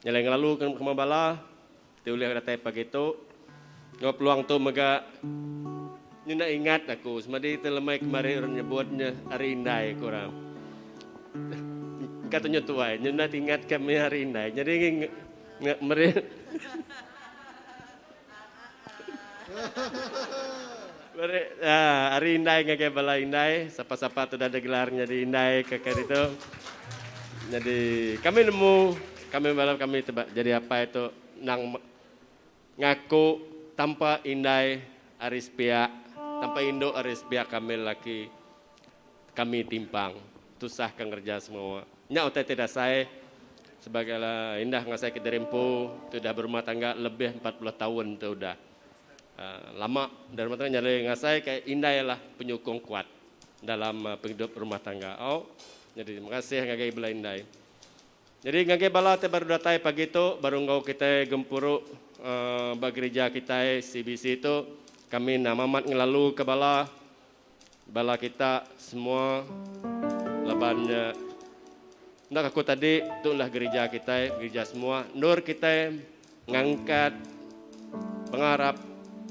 Yang lalu kemabala, tiuliah datai pagi tu, ngop peluang tu mega, nyuna ingat aku, semadi telemai kemarin orang nyebutnya hari indai kurang. Katanya tuai, nyuna ingat kami hari indai, jadi meri. Hari indai ngake bala indai, siapa-siapa tu dah ada gelarnya di indai kakak itu. Jadi kami nemu, kami tebak jadi apa itu nang ngaku tanpa indai aris pihak, tanpa indo aris pihak kami laki kami timpang, tusah kerja semua. Nya otai tidak saya sebagai indah ngasai ke Derempu, tu dah berumah tangga lebih 40 tahun tu udah. Lama dari rumah tangga nyali ngasai kayak indah lah penyokong kuat dalam penghidup rumah tangga. Jadi terima kasih ngagai bela indai. Jadi ngagai bala te baru datai pagi tu baru ngau kita gempuruk gereja kita CBC itu kami namamat ngelalu ke bala kita semua labannya. Nak aku tadi tu lah gereja kita, gereja semua. Nur kita ngangkat pengharap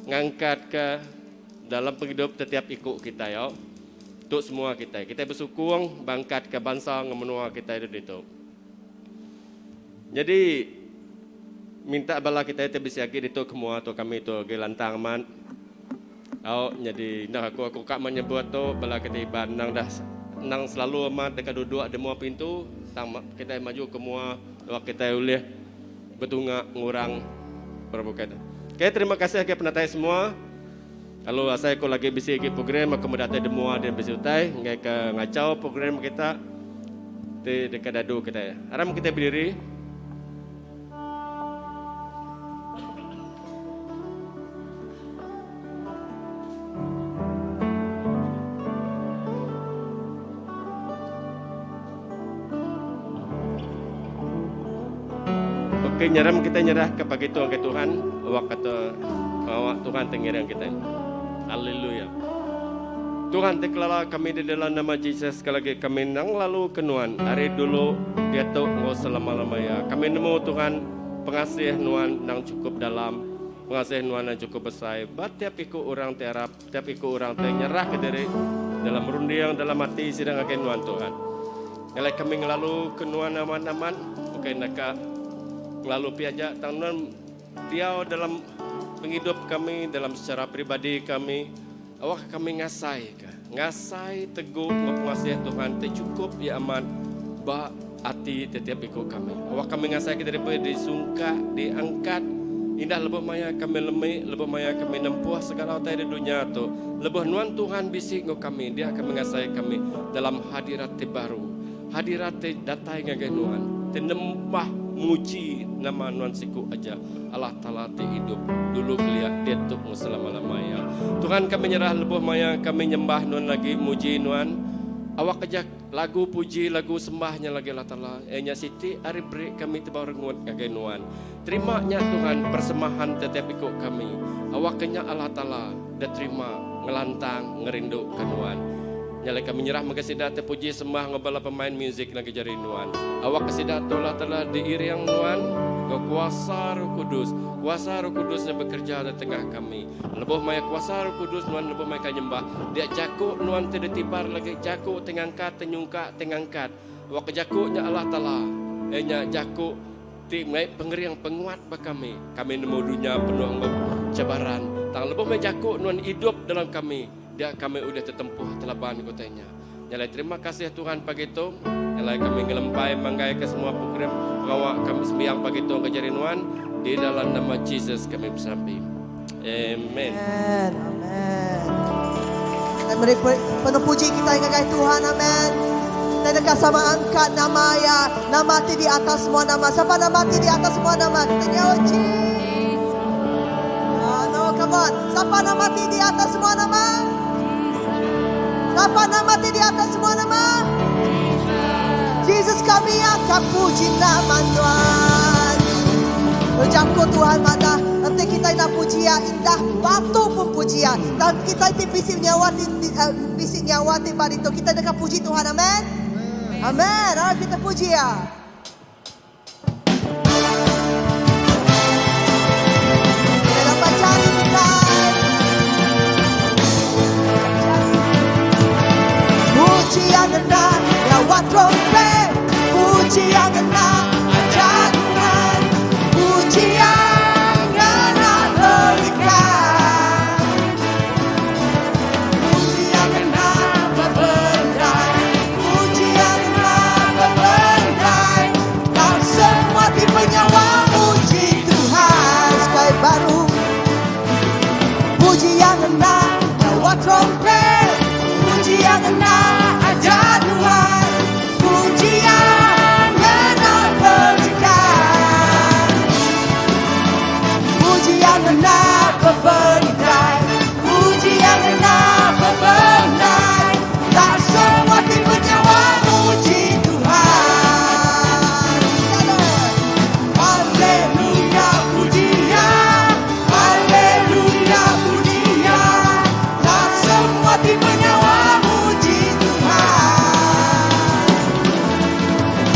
ngangkat ke dalam penghidup setiap ikut kita ya. Untuk semua kita bersyukur bangkat ke bangsa ngemenua kita itu. Jadi minta bala kita itu bisa lagi itu semua tu kami tu gelantang man. Jadi dah aku kak menyebut tu bala kita iban nang selalu amat dekat duduk ada mua pintu tang kita maju ke mua waktu kita boleh bertunga ngurang perbukaan. Okay, terima kasih ke penatai semua. Kalau saya ko lagi bisi lagi program aku mendatai demua dan bisi utai ngai ke ngacau program kita di dekat dadu kita. Haram kita berdiri. Oke, nyeram kita nyerah kepada Tuhan, awak kata awak Tuhan tengiran kita. Haleluya. Tuhan teklala kami di dalam nama Yesus sekali lagi kami nang lalu kenuan hari dulu dia tu ngau selama-lamanya. Kami nemu Tuhan pengasih nuan nang cukup dalam, pengasih nuan nang cukup besar. Tiap ikut orang tiarap, tiap ikut orang nyerah ke diri dalam rundiang dalam hati sidang akan nuan Tuhan. Kalau kami ngelalu kenuan aman-aman, bukan nak lalu piajak tahunan dia dalam penghidup kami dalam secara pribadi kami awak kami ngasai teguh mengasihi Tuhan tercukup ya aman ba hati setiap ikut kami awak kami ngasai kita daripada disungka diangkat indah lebih maya kami lemih lebih maya kami nempuh segala otai di dunia tu lebih nuan Tuhan bisik ngau kami dia akan mengasai kami dalam hadirat baru hadirat datai ngagai nuan tenembah muji nama nuan siku aja Allah Ta'ala hidup dulu kelihat dia tu selama-lamanya Tuhan kami nyerah lebih maya kami nyembah nuan lagi muji nuan awak aja lagu puji lagu sembahnya lagi Allah Ta'ala nya siti ari break kami tiba rengut kagai nuan terimanya Tuhan persembahan setiap ikut kami awak kenya Allah Ta'ala dan terima ngelantang ngerindu ke nuan nyalai kami nyerah makasidah terpuji sembah ngobala pemain muzik lagi jari nuan awak kasidah tolah telah diiriang nuan ke kuasa Roh Kudus yang bekerja di tengah kami lebih maya kuasa Roh Kudus nuan lebih maya nyembah dia jakuk nuan tidak tibar lagi jakuk tengangkat tenyungka tengangkat awak kejakuknya Allah Ta'ala nya jakuk timai pengeriang penguat bagi kami nemu dunia penuh cabaran tang lebih maya jakuk nuan hidup dalam kami dia kami udah tertempuh telaban kotanya. Nyalai terima kasih Tuhan pagi itu. Nyalai kami ngelempai manggai ke semua program ngawak kami sembiang pagi itu ngejarinuan di dalam nama Yesus kami bersampai. Amen. Amen. Dan beri penuh puji kita ingat Tuhan. Amen. Dan dekat sama angkat nama ya, nama ti di atas semua nama. Siapa nama ti di atas semua nama? Kita nyawa Jesus. No, come on. Siapa nama ti di atas semua nama? Siapa nama di atas semua nama? Jesus kami akan puji nama Tuhan. Ucapku Tuhan mana nanti kita nak puji ya indah batu pun pujian dan kita itu bisik nyawati pada itu kita dekat puji Tuhan amin. Amin. Kita puji ya. lewat trompet, pujian enak aja Tuhan, pujian enak berikan, pujian enak berbendai, pujian enak berbendai, dan semua tipe nyawa puji Tuhan. Sekali baru, pujian enak lewat trompet, pujian enak aja Tuhan, pujian enak berikan, pujian enak berbendai, pujian enak berbendai, dan semua tipe nyawa puji Tuhan. Haleluya pujian, haleluya pujian, dan semua tipe nyawa puji Tuhan.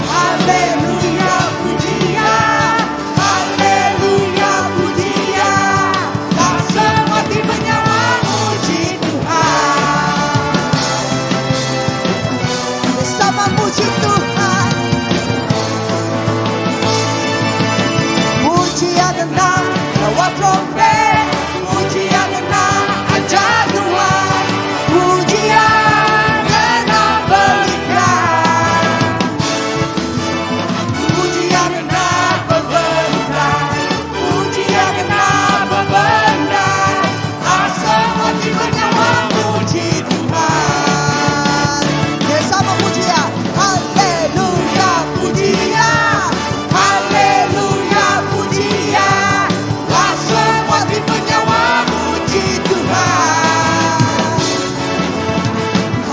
Haleluya pujian, haleluya pujian, dan semua tipe nyawa puji Tuhan. Bersama puji Tuhan, pujian enak lewat trompet, pujian enak aja Tuhan, pujian enak berikan, pujian enak berbendai, pujian enak berbendai, semua tipe nyawa puji Tuhan. Bersama pujian, haleluya pujian, haleluya pujian, dan semua tipe nyawa puji Tuhan.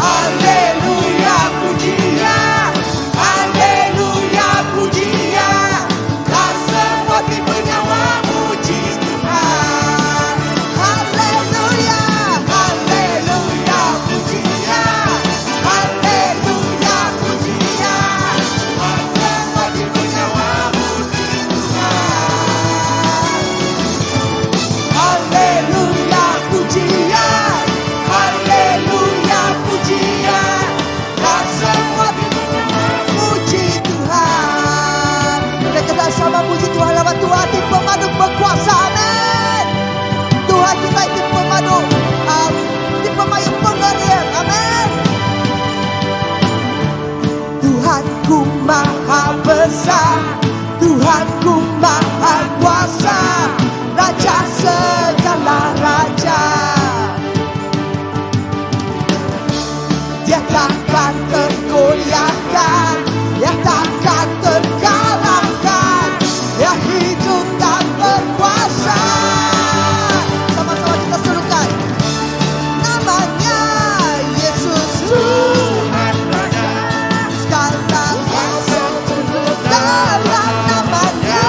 Haleluya pujian, haleluya pujian, dan semua tipe nyawa puji Tuhan. Haleluya, haleluya pujian, haleluya pujian, dan semua tipe nyawa puji Tuhan. Haleluya pujian, haleluya pujian, dan semua tipe nyawa puji Tuhan. Kita sama puji Tuhan lewat Tuhan tim pemadu berkuasa, amin. Tuhan kita tim pemadu, tim pemain pengerian, amin. Tuhanku maha besar, Tuhanku maha kuasa, Raja segala raja. Dia takkan tergoyahkan, dia takkan terkalahkan, dia hidup dan berkuasa. Sama-sama kita serukan namanya Yesus Tuhan Raja, segala kuasa tunduk dalam namanya.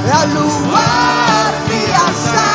Ya luar biasa,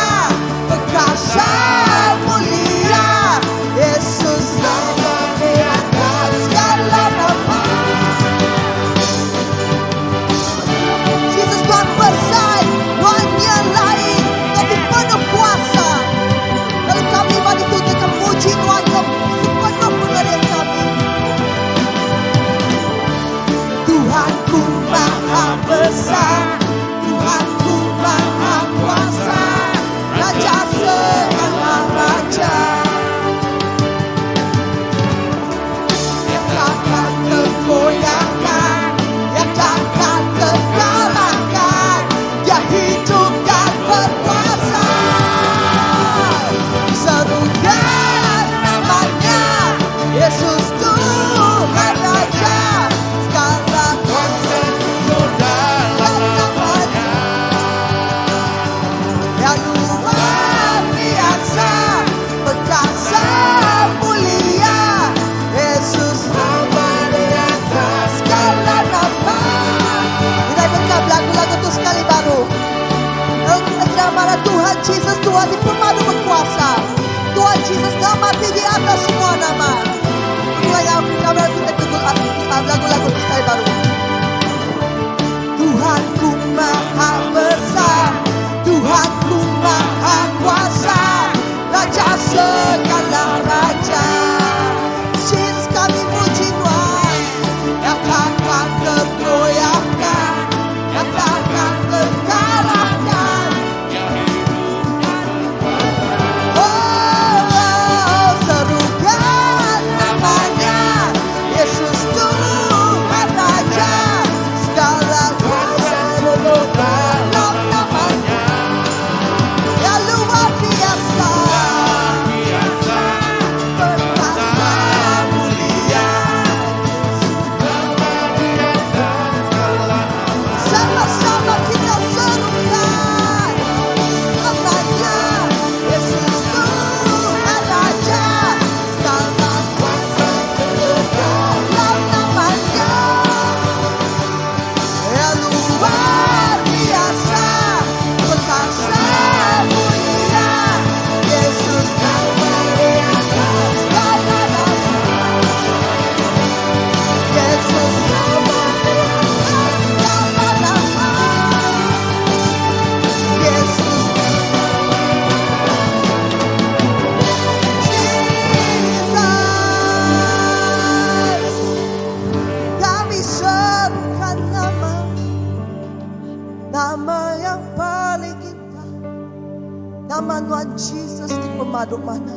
pemaduk mana.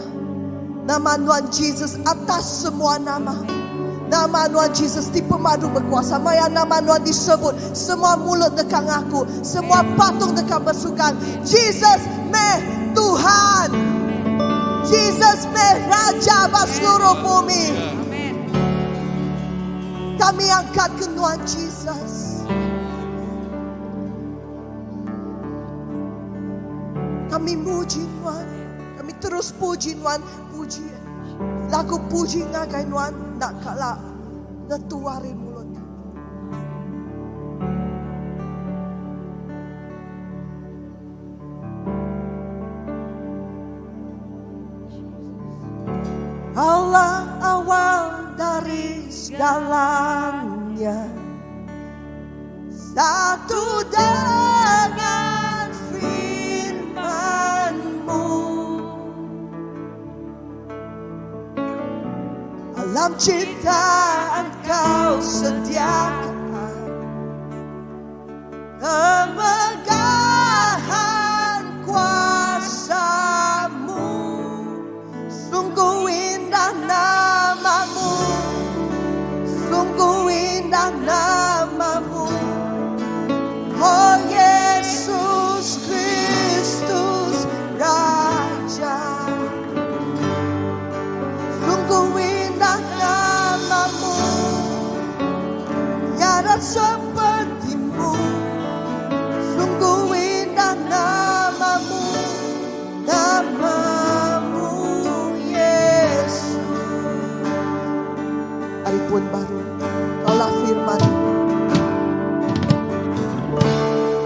Nama Tuhan Yesus atas semua nama. Nama Tuhan Yesus di pemaduk berkuasa. Maya nama Tuhan disebut. Semua mulut dekat aku. Semua patung dekat bersukan. Yesus meh Tuhan. Yesus meh Raja atas seluruh bumi. Kami angkat ke Tuhan Yesus. Kami muji Tuhan. Kami terus puji Tuhan. Puji. Lagu puji ngagai Tuhan. Tak kalah. Netuari mulut. Allah awal dari segalanya. Satu dengan firman-Mu. Alam ciptaan Kau sediakan. Kemegahan kuasa-Mu. Sungguh indah nama-Mu. Sungguh indah nama-Mu. Oh Yesus Kristus Raja. Sungguh indah nama-Mu. Tiada seperti-Mu. Sungguh indah nama-Mu. Nama-Mu Yesus. Hari pun baru. Kaulah firman.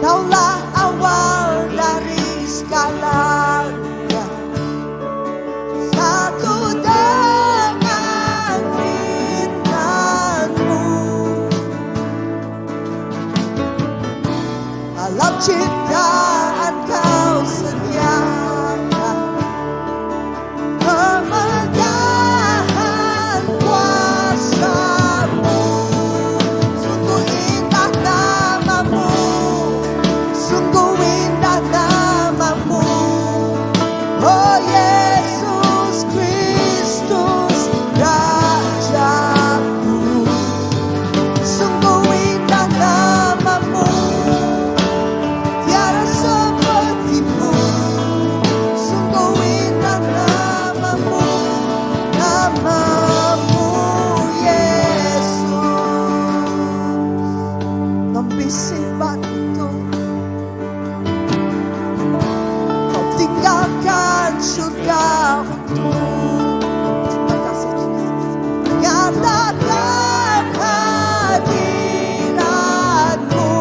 Kaulah awal dari segalanya. Satu dengan firman-Mu. Alam ciptaan Kau sediakan. Kemegahan kuasa-Mu. Sungguh indah nama-Mu. Sungguh indah nama-Mu. Oh Yesus Kristus Rajaku. Sungguh indah nama-Mu. Tiada seperti-Mu. Sungguh indah nama-Mu. Nama-Mu Yesus. Membisik batu. Kau tinggalkan surga untuk. Terima kasih Tuhan. Nyatakan hadirat-Mu.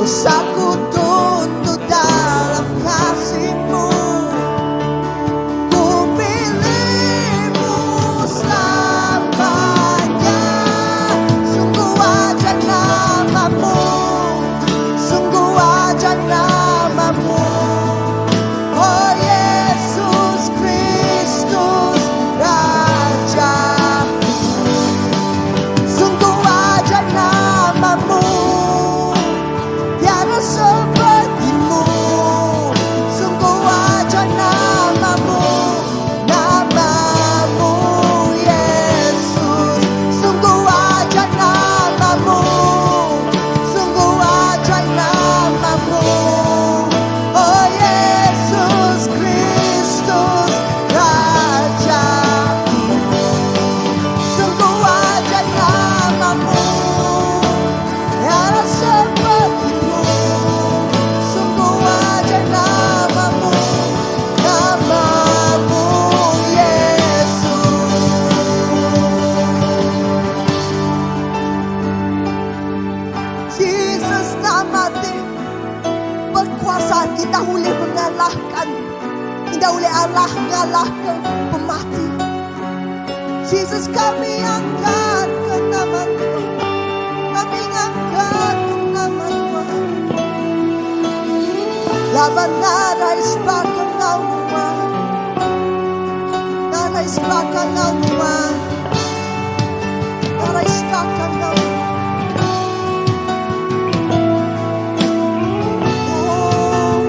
Dosaku tuntut dalam kasih-Mu. Ku pilih-Mu selamanya. Sungguh ajaib nama-Mu. Sungguh ajaib nama-Mu. Oh Yesus Kristus Rajaku. Sungguh ajaib nama-Mu. Tiada seperti-Mu. Sungguh ajaib nama-Mu. Nama-Mu Yesus. Sungguh ajaib nama-Mu. Sungguh ajaib nama-Mu. Oh Yesus Kristus Rajaku. Sungguh ajaib nama-Mu. Tiada seperti-Mu. Sungguh ajaib nama-Mu. Nama-Mu Yesus. Yesus nama Dia berkuasa. Tidak boleh mengalahkan. Tidak boleh Allah mengalahkan pemati. Yesus kami angkat ke nama Tuhan. Kami angkat ke nama Tuhan. Laban nada ispakan Kau Tuhan. Nada ispakan Kau Tuhan. Nada ispakan Kau. Oh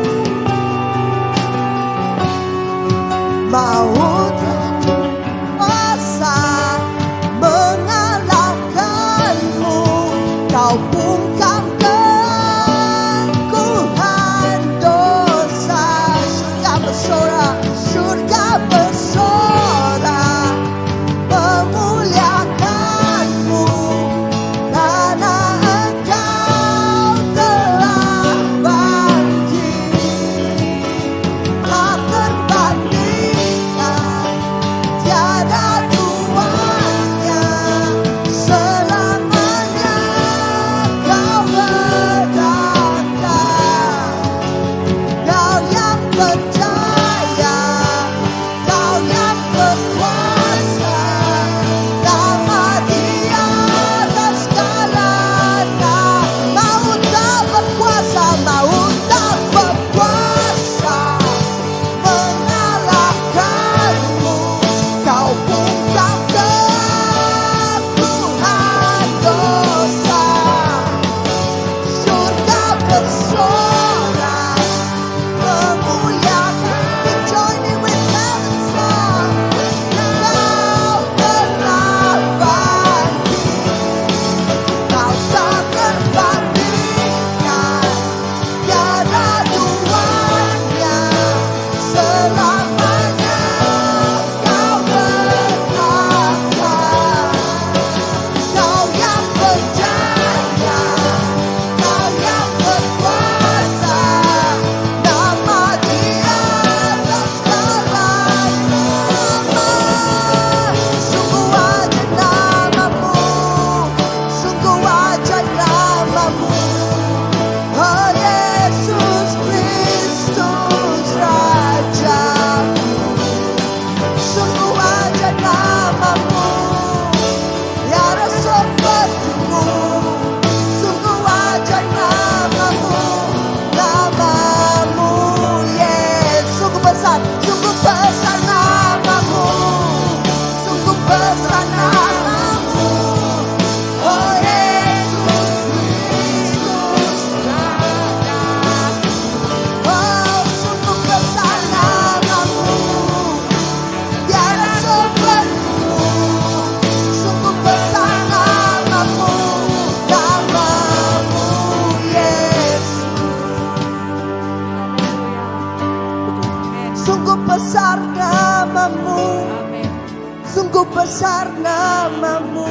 Sungguh besar namamu,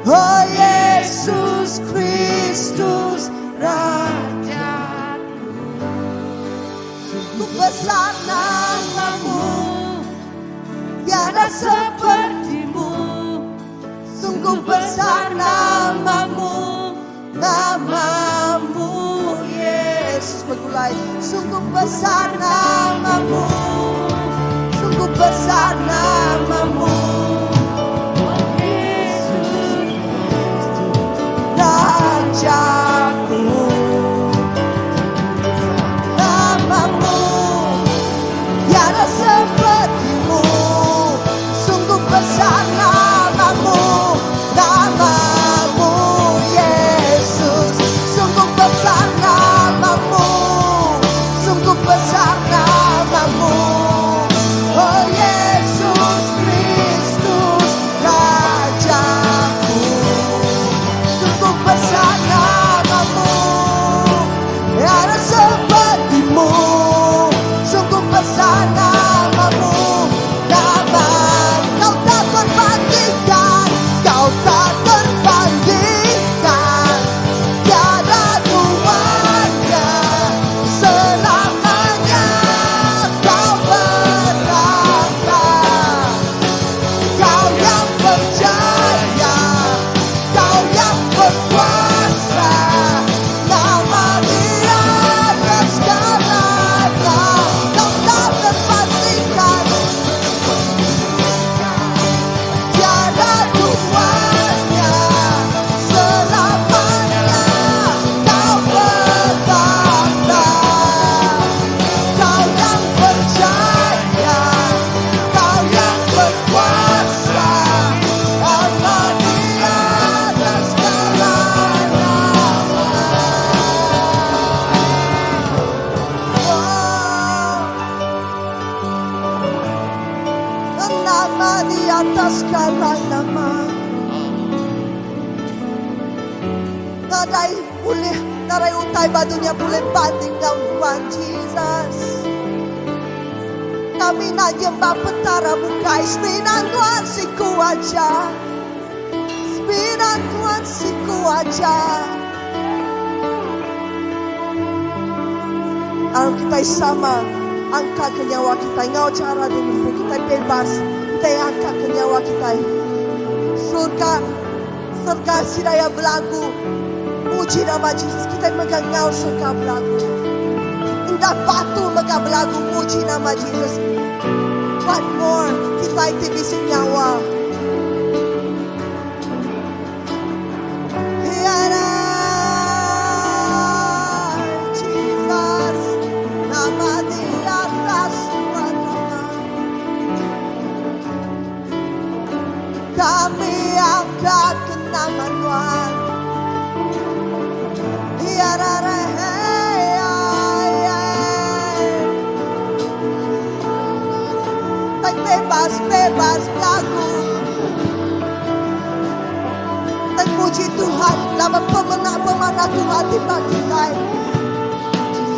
oh Yesus Kristus Rajaku. Sungguh besar namamu, tiada sepertimu. Sungguh besar namamu, namamu Yesus. Begulai, sungguh besar namamu, sungguh besar namamu, Rajaku. Namamu tiada sepertimu. Sungguh besar namamu, namamu Yesus. Sungguh besar namamu, sungguh besar namamu, oh Yesus Kristus Rajaku. Sungguh besar namamu, tiada sepertimu. Sungguh besar namamu, nama kau tak terbandingkan, kau tak terbandingkan. Tiada duanya, selamanya kau berada. Kau yang percaya, kau yang berkuasa, nama Dia atas segalanya. Kau tak terbandingkan, tiada duanya, selamanya kau berada. Kau yang percaya, kau yang berkuasa, nama Dia atas segalanya. Nama di atas segala nama. Narai utai badunya boleh banding daun Tuhan Jesus. Kami nak jembah petara bukai sepinan Tuhan siku aja. Sepinan Tuhan siku aja. Kalau kita sama angkat ke nyawa kita, ngau cara dulu kita bebas, kita angkat ke nyawa kita. Surga sidaya belagu, puji nama Yesus. Kita megang ngau surga belagu. Indah batu megang belagu, puji nama Yesus. What more? Kita itu bisa nyawa. Jesus, nama di atas semua nama. Kami angkat ke nama Tuhan. Bebas lagu. Dan puji Tuhan, lama pemana Tuhan di bagi kita.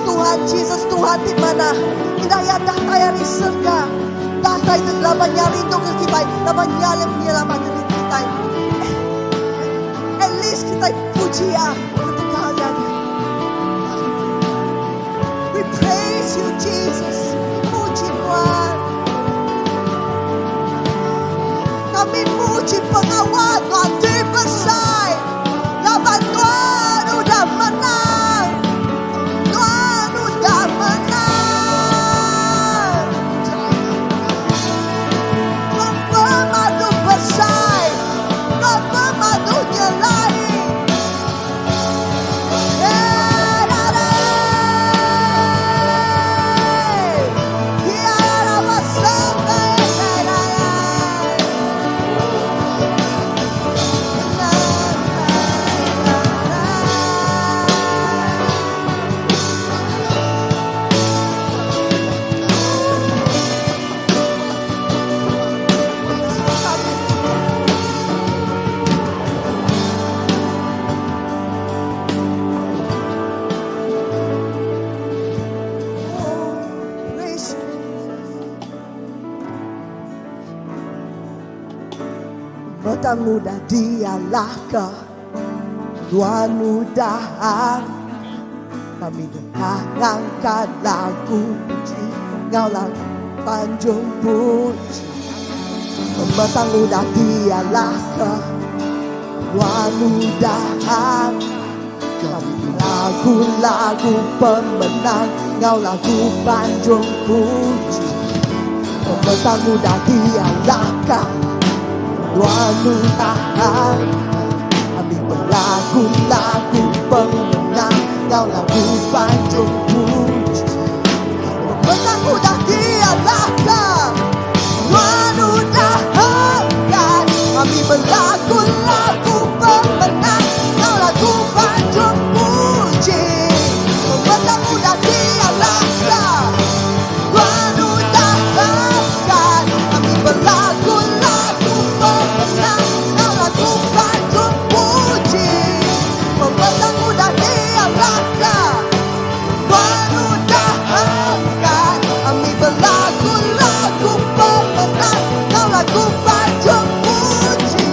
Tuhan Yesus, Tuhan di mana? Tidak ya data yang di surga. Data itu lama nyali untuk kita, lama nyali menyelamatkan kita. At least kita puji ya untuk kalian. We praise you Jesus. Puji Tuhan. Kami puji pengawal Tuhan dibesar. Lawan Tuhan udah menang. Tuhan udah menang. Tuhan pemadu besar, Tuhan pemadunya lain. Petang muda dialah kemudahan. Kami dengar angkat lagu puji, Engkaulah panjung puji. Petang muda dialah kemudahan. Kami lagu-lagu pemenang, Engkaulah panjung puji. Petang muda dialah kemudahan. Kami berlagu-lagu pemenang, Engkaulah panjung puji. Petang muda dialah kemudahan. Kami berlagu-lagu pemenang, Engkaulah panjung puji. Petang muda dialah kemudahan. Kami berlagu-lagu pemenang, Engkaulah panjung puji. Petang muda dialah kemudahan. Kami berlagu-lagu pemenang, Engkaulah panjung puji.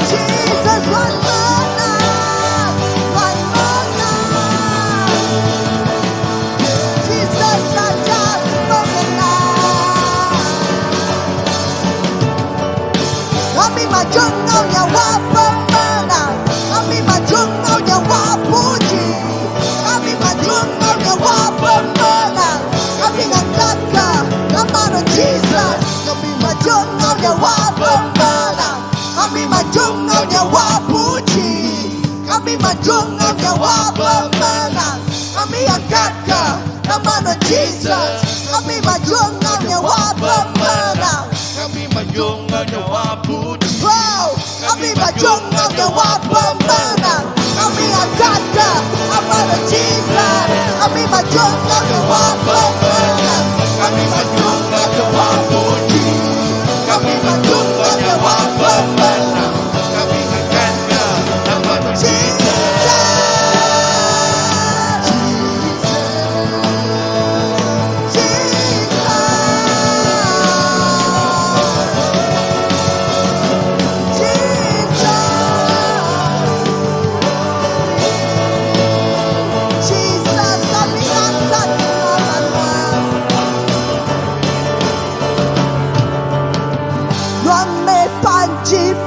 Jesus, one more night, one more night. Jesus, Raja pemenang. Kami maju Engkau nyawa pemenang. Kami maju Engkau nyawa puji. Kami maju Engkau nyawa pemenang. Kami angkat nama Jesus. Kami maju Engkau nyawa pemenang. Kami maju Engkau nyawa puji. Kami maju Engkau nyawa pemenang. Kami angkat nama Jesus. Kami maju Engkau nyawa pemenang. Kami maju Engkau nyawa puji. Wow, kami maju Engkau nyawa pemenang. Kami angkat nama Jesus. Kami maju Engkau nyawa pemenang. Kami maju Engkau nyawa puji. Kami maju Engkau nyawa pemenang. Kami angkat nama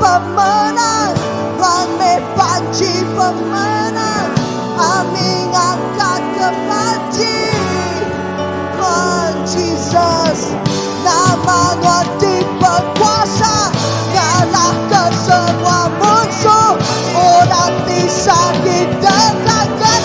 pemenang, Tuhan panci pemenang. Kami angkat ke panci Tuhan Jesus. Nama Tuhan berkuasa, kalahkan semua musuh. Orang bisa ditekankan.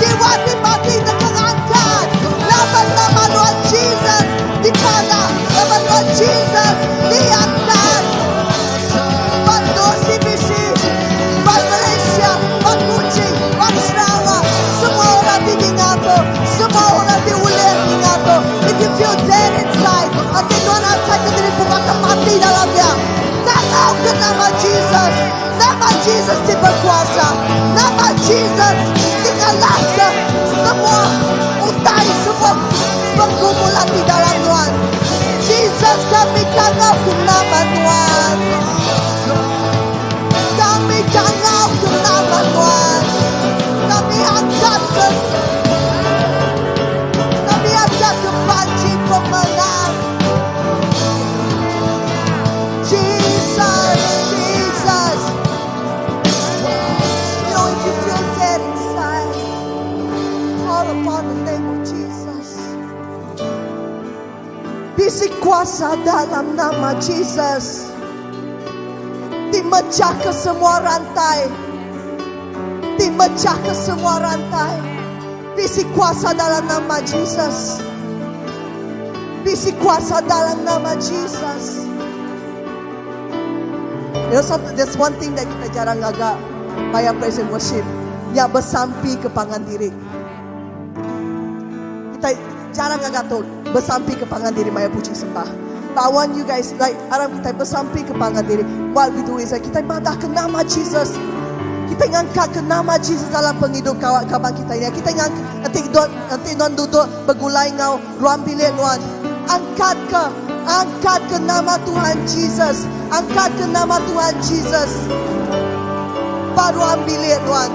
Jiwa dimati terangkat. Nama Tuhan Jesus dipandang. Nama Tuhan Jesus diangkat. Bantu CBC, Bank Malaysia, Bank Kuching, Bank Sarawak. Semua orang diingatkan, semua orang diulir diingatkan. If you feel dead inside, hati Tuhan akan diri bukan mati dalamnya. Tangkap ke nama Jesus. Nama Jesus diberkuasa. Nama Jesus dikalahkan semua utai, semua pergumulan di dalam Tuhan. Jesus, kami tangkap ke nama Tuhan. Kami tangkap ke nama Tuhan. Kami angkat ke panci pemenang. Jesus, Jesus. You know, if you feel dead inside, call upon the name of Jesus. Bisik kuasa dalam nama Jesus. Dimecah ke semua rantai. Dimecah ke semua rantai. Bisik kuasa dalam nama Jesus. Bisik kuasa dalam nama Jesus. There's one thing that kita jarang agak bayar praise and worship. Ya bersampi ke pangan diri. Kita jarang agak tu bersampi ke pangan diri maya puji sembah. But I want you guys, like, harap kita bersamping kepada diri. What we do is, like, kita madahkan nama Jesus. Kita ngangkat nama Jesus dalam penghidup kawan-kawan kita ini. Kita ngangkat, nanti non duduk bergulai ngau ruang bilik nuan. Angkat ke nama Tuhan Jesus. Angkat ke nama Tuhan Jesus. Baru ruang bilik nuan.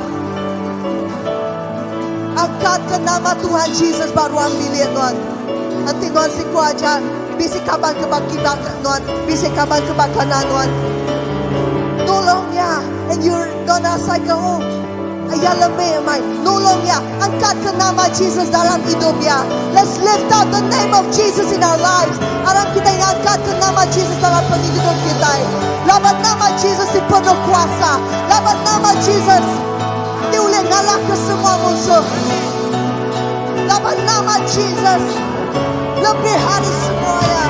Angkat ke nama Tuhan Jesus baru ruang bilik nuan. Nanti nuan siku aja. Bisik kaban ke baki nuan. Bisik kaban ke bakanan nuan. Nolongnya. And you're gonna say, oh, ayah lemah mai. Nolongnya. Angkat ke nama Jesus dalam hidupnya. Let's lift up the name of Jesus in our lives. Harap kita yang angkat ke nama Jesus dalam penghidupan kita. Laban nama Jesus dipenuh kuasa. Laban nama Jesus dia boleh ngalah ke semua musuh. Laban nama Jesus lebih hari semuanya.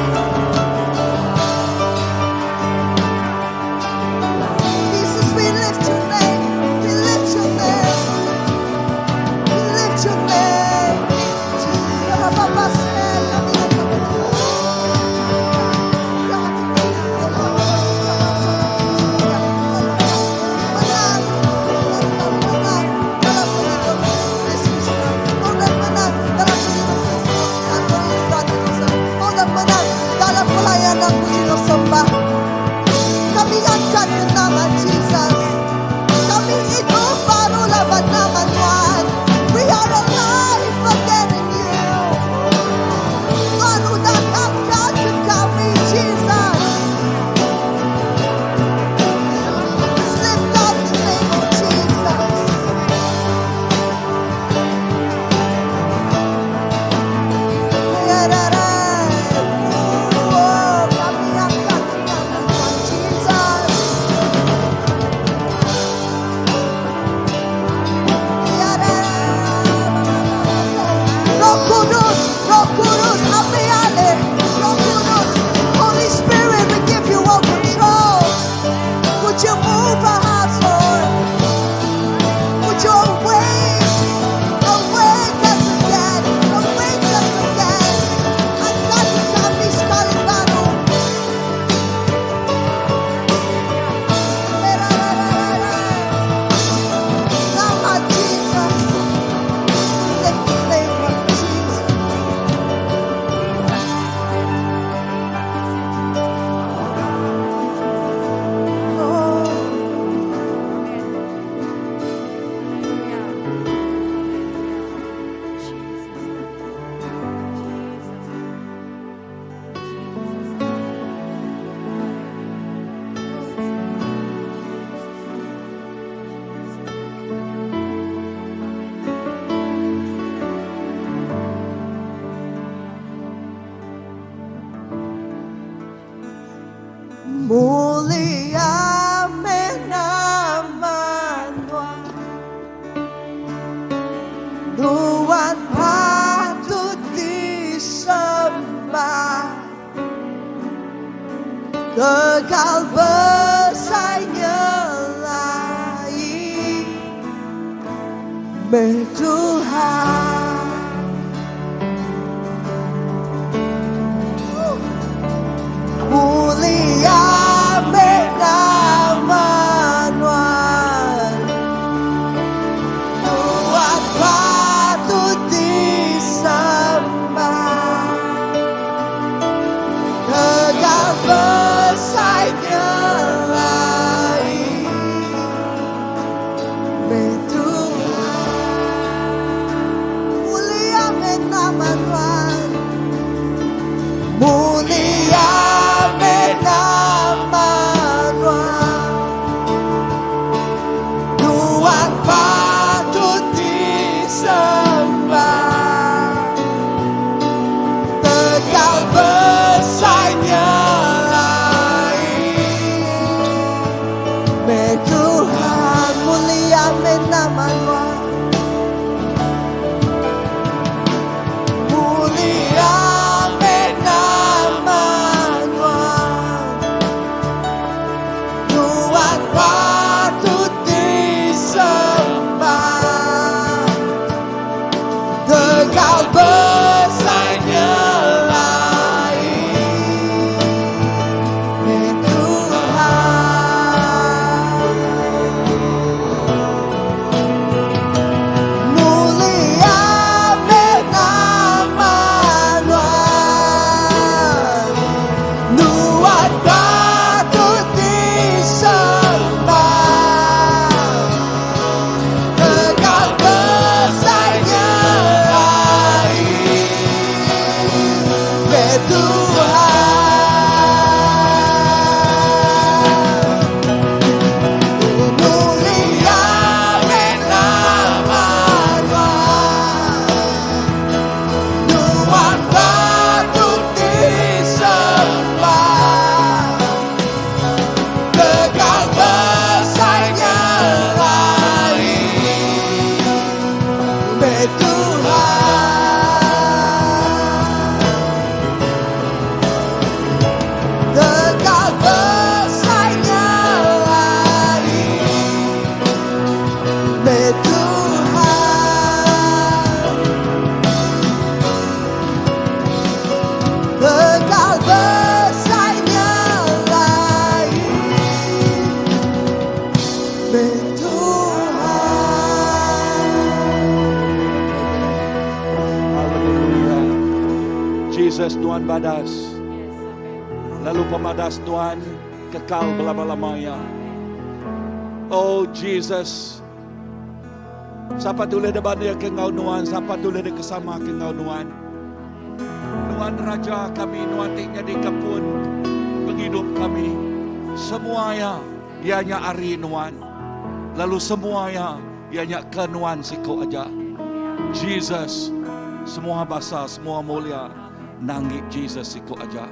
Kami angkat ke nama Jesus. Kami hidup baru lawan nama Tuhan. We are alive again in you. Tuhan udah angkat ke kami Jesus. Let's lift up the name of Jesus. Mulia nama Tuhan, Tuhan patut disembah, kekal bersaingi Tuhan. Mulia nama Tuhan, Tuhan patut disembah, kekal bersaingi Tuhan. Jesus, Tuhan badas. Lalu pemadas Tuhan kekal belama-lamanya. Oh Jesus, siapa tulis depan dia ke ngau Nuan, siapa tulis dia kesama ke ngau Nuan. Nuan Raja kami, Nuan tik jadi kapun penghidup kami. Semuanya ianya ari Nuan. Lalu semuanya ianya ke Nuan siku aja. Jesus, semua bahasa, semua mulia nangik Jesus siku aja.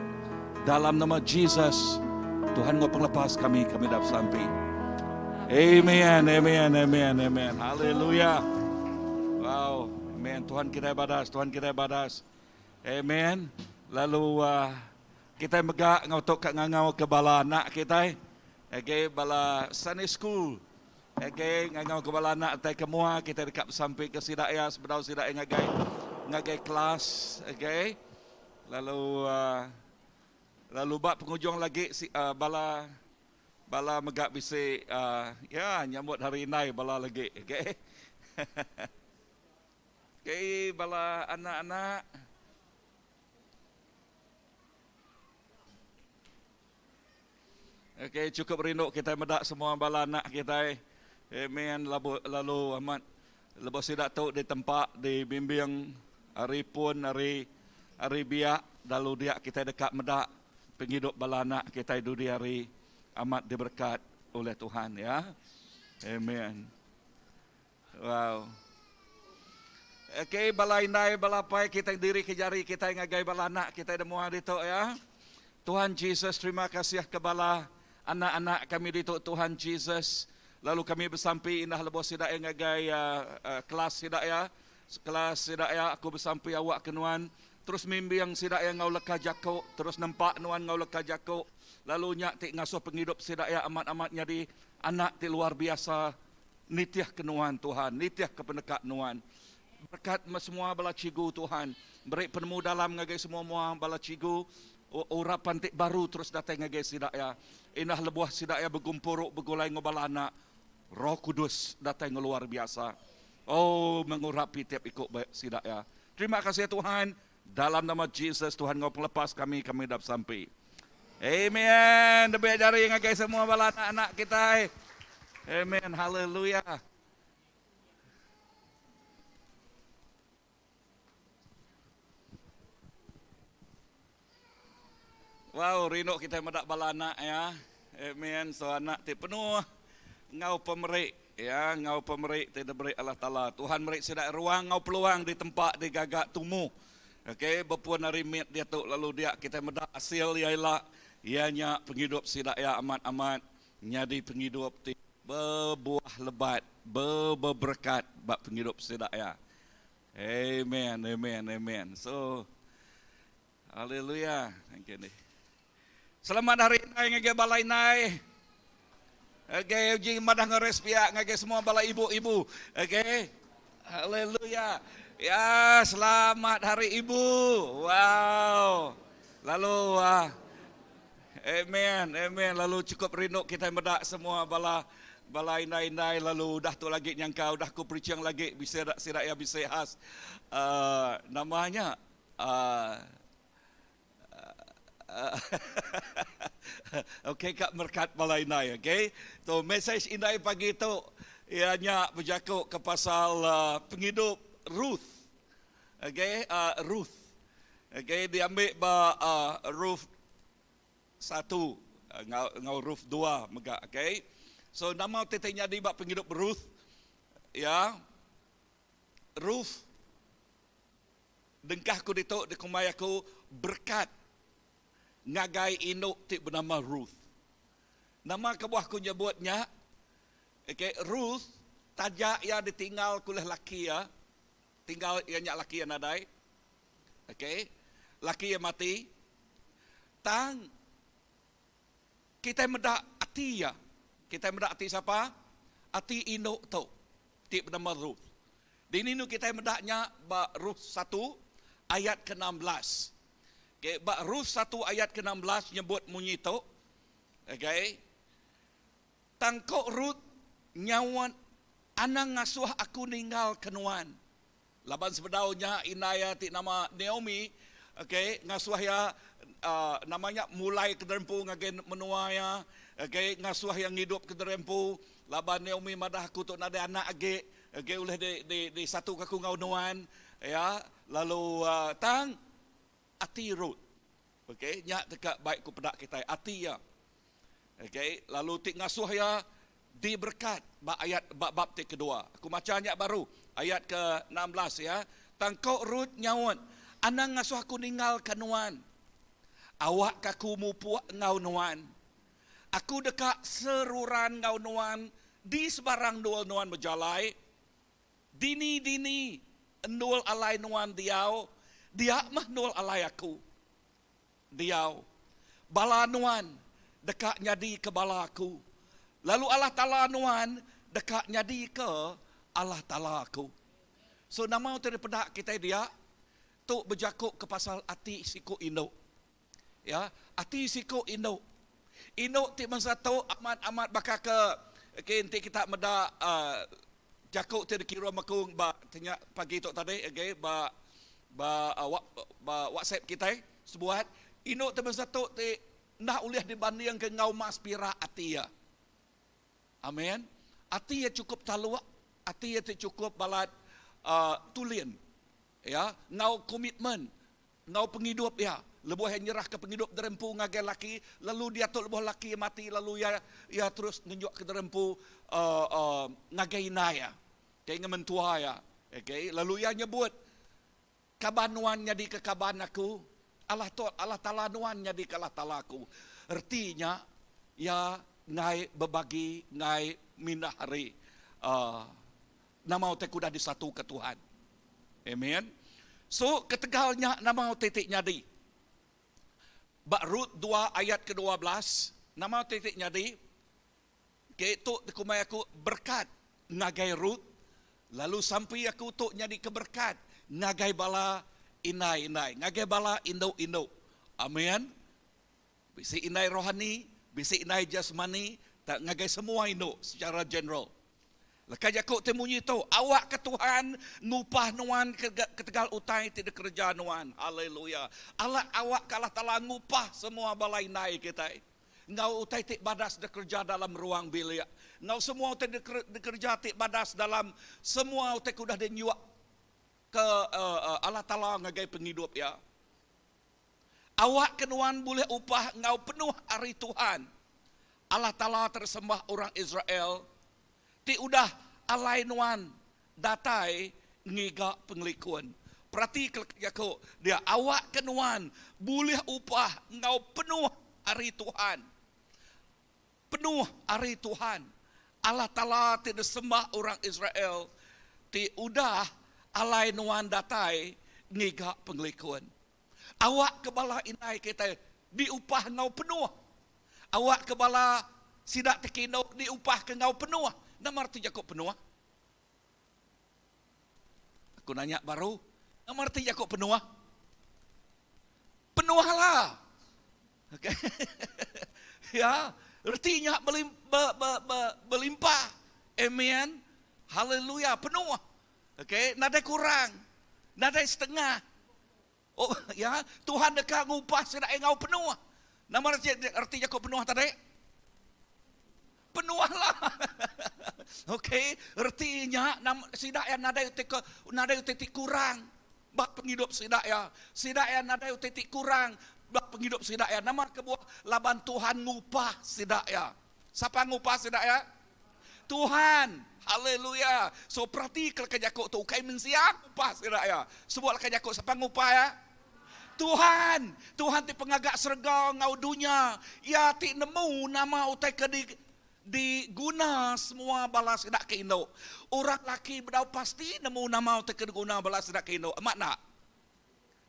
Dalam nama Jesus, Tuhan ngau penglepas kami dapat sampai. Amen, amen, amen, amen. Haleluya. Wow, amen. Tuhan kita badas, Tuhan kita badas. Amen. Lalu kita megak ngautok kat ngangau ke bala anak kita. Okay, bala Sunday school. Okay, ngangau ke bala anak tai kemua kita dekat sampai ke sidaya sebedau sidaya ngagai kelas. Okay. Lalu bak penghujung lagi bala megak bisi ya nyambut hari nai bala lagi. Okay. Okay, bala anak-anak. Okay, cukup rindu kita medak semua bala anak kita. Amen. Lalu amat lepas sidak tu di tempat di bimbing hari pun hari biak lalu dia kita dekat medak penghidup bala anak kita itu di hari amat diberkat oleh Tuhan ya. Amen. Wow. Okay, balai nai balapai kita diri kejari kita ngagai bala anak kita semua di tu ya. Tuhan Jesus, terima kasih kepada anak-anak kami di tu Tuhan Jesus. Lalu kami bersampai indah lebos sidak ngagai kelas sidak ya aku bersampai awak kenuan. Terus mimpi yang sidak yang ngau leka jako, terus nampak nuan ngau leka jako. Lalu nyak tik ngasuh penghidup sidak ya amat-amat jadi anak ti luar biasa. Nitiah kenuan Tuhan, nitiah kependekat nuan. Berkat semua bala cigu Tuhan. Beri penemu dalam ngagai semua bala cigu. Urapan tik baru terus datang ngagai sidak ya. Inah lebuah sidak ya begumpuruk begulai ngobala anak. Roh Kudus datang luar biasa. Oh, mengurapi tiap ikut sidak ya. Terima kasih Tuhan. Dalam nama Jesus Tuhan ngau pelepas kami dapat sampai. Amen. Demi jari ngagai semua bala anak-anak kita. Amen. Haleluya. Wow, rindu kita medak bala anak ya. Amen. So anak ti penuh ngau pemerik ya, ngau pemerik ti diberi Allah Taala. Tuhan merik sedak ruang ngau peluang di tempat di gagak tumu. Okey, berpuan hari mit dia tu lalu dia kita medak hasil ialah ianya penghidup sidak ya amat-amat nyadi penghidup ti berbuah lebat, berberkat bak penghidup sidak ya. Amen, amen, amen. So haleluya. Thank you. Selamat hari nai ngage balai nai. Okay, uji madah ngores pihak ngage semua balai ibu-ibu. Okay. Haleluya. Ya, selamat hari ibu. Wow. Lalu amen, amen. Lalu cukup rindu kita medak semua balai nai lalu dah tu lagi nyangka dah ku preaching lagi bisa dak sidak ya bisa khas. Namanya okay, Kak Merkat balai nai, okay. So message indai pagi tu ianya berjakuk ke pasal penghidup Ruth. Okay, Ruth. Okay, diambil Ruth 1, ngau Ruth 2 megak, okay. So nama tetenya di bab penghidup Ruth. Ya. Ruth dengkah ku ditok di kumai aku berkat ngagai induk ti bernama Ruth. Nama kebuah ku nyebutnya okay, Ruth tajak ya ditinggal kuliah laki ya. Tinggal ianya laki yang nadai. Okay. Laki yang mati. Tang kita medak ati ya. Kita medak ati siapa? Ati induk tu. Ti bernama Ruth. Di ninu kita medaknya ba Ruth 1 ayat ke-16. Okay, ba Ruth 1 ayat ke-16 nyebut munyi tu. Okay. Tangkok Ruth nyawan anang ngasuh aku ninggal kenuan. Laban sebedaunya inaya ti nama Naomi, Okay, ngasuh ya namanya mulai ke derempu ngagen menua ya. Okay, ngasuh yang hidup ke derempu. Laban ne umi madah aku tu nada anak age. Okay, oleh di satu kaku ngaunuan ya. Lalu tang ati root. Okay, nyak dekat baik ku pedak kita ati ya. Okay, lalu tik ngasuh ya diberkat ayat bab kedua. Aku baca ayat baru ayat ke-16 ya. Tangkau Rut nyawon, anang ngasuh aku ninggal kanuan. Awak kaku mupuak ngau nuan. Aku dekat seruran ngau nuan di sebarang dual nuan berjalai. Dini endul alai nuan diau. Dia mah nul alai aku. Diau. Bala nuan dekat nyadi ke bala aku. Lalu Allah Ta'ala nuan dekat nyadi ke Allah Ta'ala aku. So nama daripada kita dia tu berjakuk ke pasal ati siku induk. Ya, ati siku induk. Induk ti masa tu amat bakal ke nanti kita meda jakuk ti dikira makung ba tanya pagi tu tadi okay ba WhatsApp kita sebuat induk ti masa tu ti nak uliah dibanding ke ngau maspira ati ya. Amin. Ati ya cukup talua, ati ya cukup balat tulian. Ya, ngau komitmen, ngau penghidup ya. Lebuh yang nyerah ke penghidup derempu ngagai laki, lalu dia tu lebuh laki mati, lalu ya terus nunjuk ke derempu ngagai naya. Kayak ngementua ya. Okay, lalu ya nyebut kabanuan nyadi ke kaban aku, Allah Ta'ala nuan nyadi ke Allah Ta'ala aku. Artinya ya ngai berbagi, ngai minah hari. Nama otak kuda disatu ke Tuhan. Amen. So ketegalnya nama titik nyadi. Bak Rut 2 ayat ke-12. Nama titik nyadi. Itu kumai aku berkat ngagai Rut. Lalu sampai aku tu nyadi keberkat ngagai bala inai. Ngagai bala induk. Amen. Bisi inai rohani, bisi inai jasmani, tak ngagai semua induk secara general. Lekas jakuk temunyi tu, awak ke Tuhan ngupah nuan ketegal utai tidak kerja nuan. Haleluya. Awak ke Allah Ta'ala ngupah semua balai nai kita. Ngau utai tik badas de kerja dalam ruang bilik. Ngau semua utai de kerja tik badas dalam semua utai kudah de nyuak ke Allah Ta'ala ngagai penghidup ya. Awak kenuan boleh upah ngau penuh hari Tuhan. Allah Ta'ala tersembah orang Israel. Ti udah alai nuan datai ngiga penglikuan. Perhati kalau dia awak kenuan boleh upah ngau penuh hari Tuhan. Penuh hari Tuhan. Allah Ta'ala tidak sembah orang Israel. Ti udah alai nuan datai ngiga penglikuan. Awak kebala inai kita diupah ngau penuh. Awak kebala sidak tekinok diupah ke ngau penuh. Nama arti Yakub penuh? Aku nanya baru. Nama arti Yakub penuh? Penuhlah. Okay. Ya, artinya berlimpah. Amen. Haleluya, penuh. Okay, nada kurang. Nada setengah. Oh, ya, Tuhan dekat ngupah sedak engau penuh. Nama arti Yakub penuh tadi? Penuhlah. Okey, artinya sidak yang nada utetik kurang. Bak penghidup sidak ya. Sidak yang nada utetik kurang. Bak penghidup sidak ya. Nama kebuah laban Tuhan ngupah sidak ya. Siapa ngupah sidak ya? Tuhan. Haleluya. So perhati kalau kajakuk tu kai mensiang ngupah sidak ya. Sebuah kajakuk siapa ngupah ya? Tuhan. Tuhan ti pengagak serga ngau dunia. Ya ti nemu nama utai ke diguna semua balas sedak ke Indo. Orang laki berdau pasti nemu nama utak guna balas sedak ke Indo. Makna?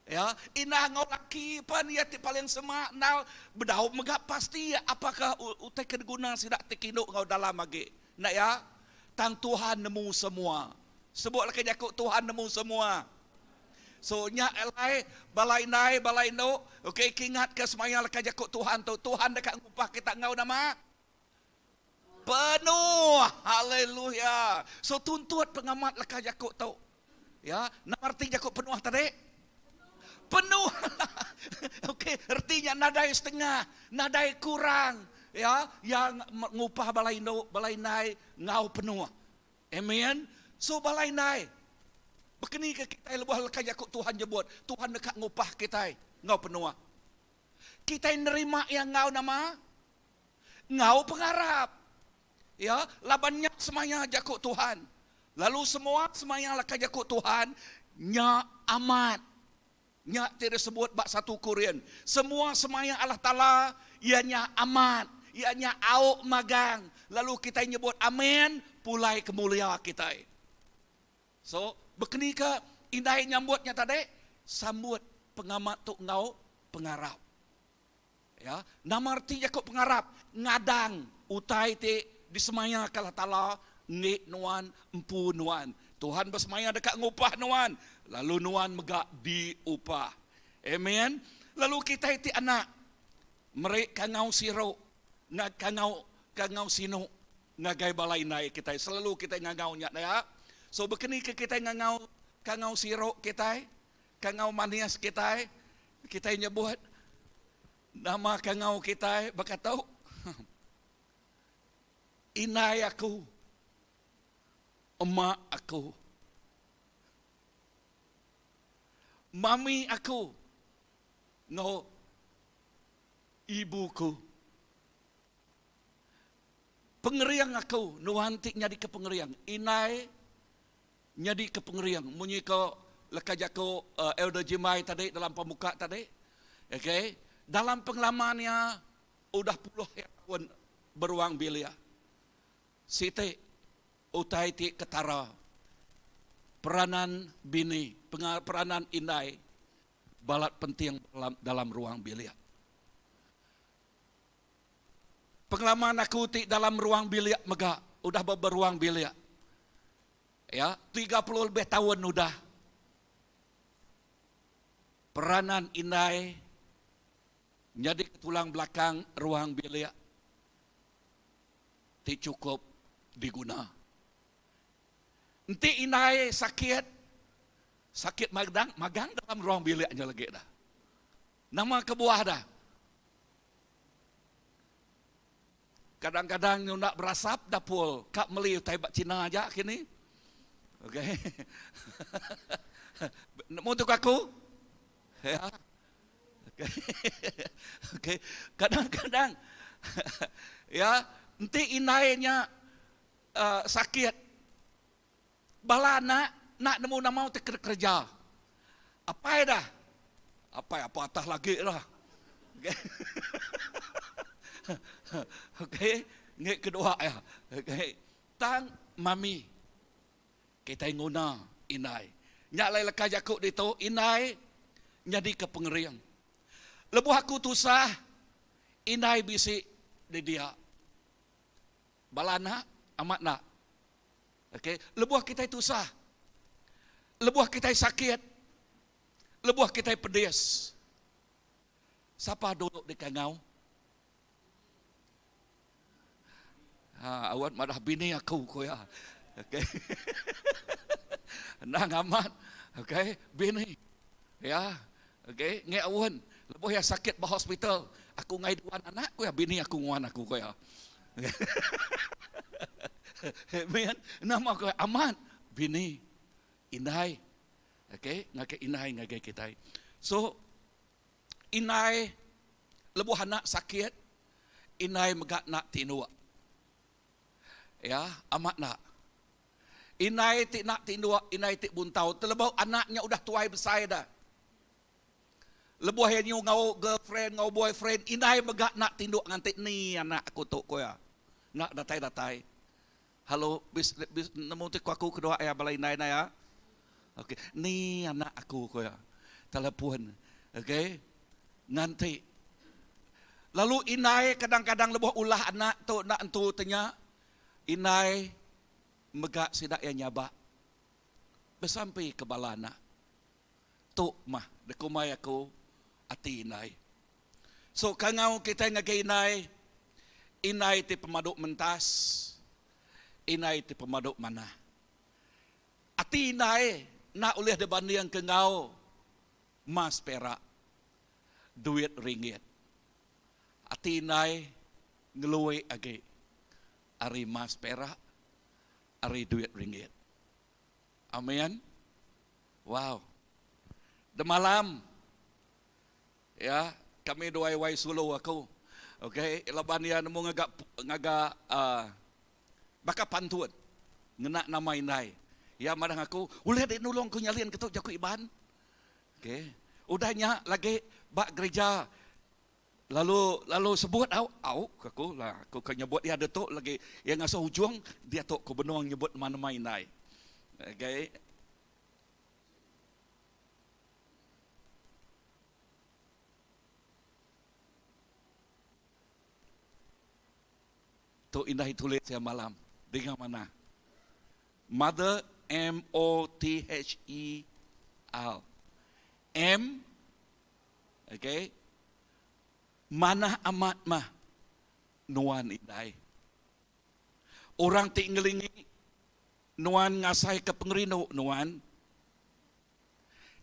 Ya, inah ngau laki pan ya ti paling semak nal berdau megap pasti apakah utak guna sedak ke Indo ngau dalam lagi. Nak ya? Tang Tuhan nemu semua. Sebut laki jakuk Tuhan nemu semua. So nya elai balai no. Okey, ingat ke semaya laki jakuk Tuhan tu. Tuhan dekat ngupah kita ngau nama penuh. Haleluya. So tuntut pengamat lekas Yakub tahu. Ya, nak arti Yakub penuh tadi? penuh. Okey, artinya nadai setengah, nadai kurang, ya, yang ngupah balai nai ngau penuh. Amen. So balai nai. Begini ke kita lebuh lekat Yakub Tuhan jebut, Tuhan dekat ngupah kita ngau penuh. Kita nerima yang ngau nama ngau pengharap. Ya, labannya semaya Yakub Tuhan. Lalu semua semaya lekat Yakub Tuhan nya amat. Nya tidak sebut bak 1 Korintus. Semua semaya Allah Ta'ala ianya amat, ianya au magang. Lalu kita nyebut amin, pulai kemulia kita. So, begini ke indai nyambutnya tadi, sambut pengamat tu ngau pengharap. Ya, nama arti Yakub pengharap, ngadang utai ti di semaya Allah Ta'ala ngi nuan empu nuan. Tuhan bersemaya dekat ngupah nuan. Lalu nuan megak diupah. Amen. Lalu kita iti anak. Mereka ngau siro. Kangau sino. Ngagai balai nai kita. Selalu kita ngau nyak ya. So begini ke kita kangau siro kita. Kangau manias kita. Kita nyebut. Nama kangau kita. Bakatau. Inay aku. Emak aku. Mami aku. No. Ibuku. Pengeriang aku. Nuhantik nyadi ke pengeriang. Inai nyadi ke pengeriang. Munyi ko lekajako Elder Jimai tadi dalam pemuka tadi. Okay. Dalam pengalamannya udah puluh tahun beruang bilia. Siti utai ti ketara. Peranan bini, peranan inai, balat penting dalam ruang bilik. Pengalaman aku ti dalam ruang bilik mega, udah beruang bilik. Ya, 30 lebih tahun udah. Peranan inai, jadi tulang belakang ruang bilik. Ti cukup diguna. Nanti inai sakit magang dalam ruang biliknya lagi dah. Nama kebuah dah. Kadang-kadang nak berasap dapul, kak meli taibak Cina aja kini. Okey. Untuk aku, ya. Okey. Kadang-kadang, ya, nanti inainya sakit. Bala nak nemu nama kerja. Apa dah? Apa atah lagi lah. Okey. Okey, ngek kedua ya. Okey. Tang mami. Kita nguna inai. Nyak lai lekaj aku dito inai nyadi ke pengeriang. Lebuh aku tusah inai bisi di dia. Balana amat nak. Okey, lebuh kita itu sah. Lebuh kita sakit. Lebuh kita pedes. Siapa duduk di kangau? Awak madah bini aku ko ya. Okey. Nang amat. Okey, bini. Ya. Okey, ngai awan. Lebuh ya sakit bah hospital. Aku ngai duan anak ko ya, bini aku nguan aku ko ya. Amen. Nama ko aman bini inai. Okey, ngake inai ngake kita. So inai lebuh anak sakit, inai megak nak tinua. Ya, amat nak. Inai ti nak tinua, inai ti buntau. Terlebau anaknya udah tuai besar dah. Lebuh yang ngau girlfriend, ngau boyfriend, inai megak nak tinduk nganti ni anak aku tu ko ya. Nak datai-datai. Halo, bis nemu ti aku kedua ayah balai nai ya. Okey, ni anak aku ko ya. Telepon. Okey. Nanti. Lalu inai kadang-kadang lebuh ulah anak tu nak entu tanya. Inai megak sidak yang nyabak. Bersampai ke balana. Tu mah dekumai aku ati inai. So kangau kita ngake inai. Inai ti pemaduk mentas. Inai ti pemaduk mana. Ati inai nak oleh debanding ke ngau. mas perak, duit ringgit. Ati inay ngeluwe agi. Ari mas perak, ari duit ringgit. Amin. Wow. Demalam, ya, kami doai-wai solo aku. Okay, laban ya nemu ngaga baka pantun ngena nama inay. Ya madang aku, uleh dek nulong ku nyalin ketuk jaku iban. Okay, udahnya lagi bak gereja. Lalu sebut au aku lah aku kan nyebut dia datuk lagi yang ngasa hujung dia tok ku benuang nyebut mana-mana inay. Okay. Tu indah tulis saya malam. Dengan mana? Mother, M-O-T-H-E-L. M, okay. Mana amat mah nuan indah. Orang ti ngelingi nuan ngasai ke pengerino nuan.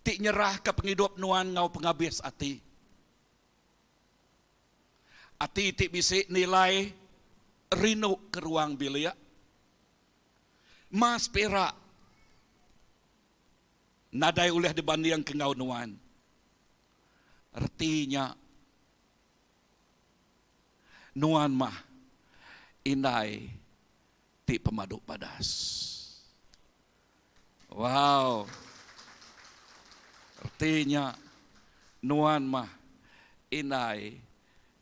Ti nyerah ke penghidup nuan ngau pengabis ati. Ati ti bisik nilai rino ke ruang bilik. Mas perak nadai oleh dibanding ke ngau nuan. Artinya nuan mah inai ti pemaduk padas. Wow. Artinya nuan mah inai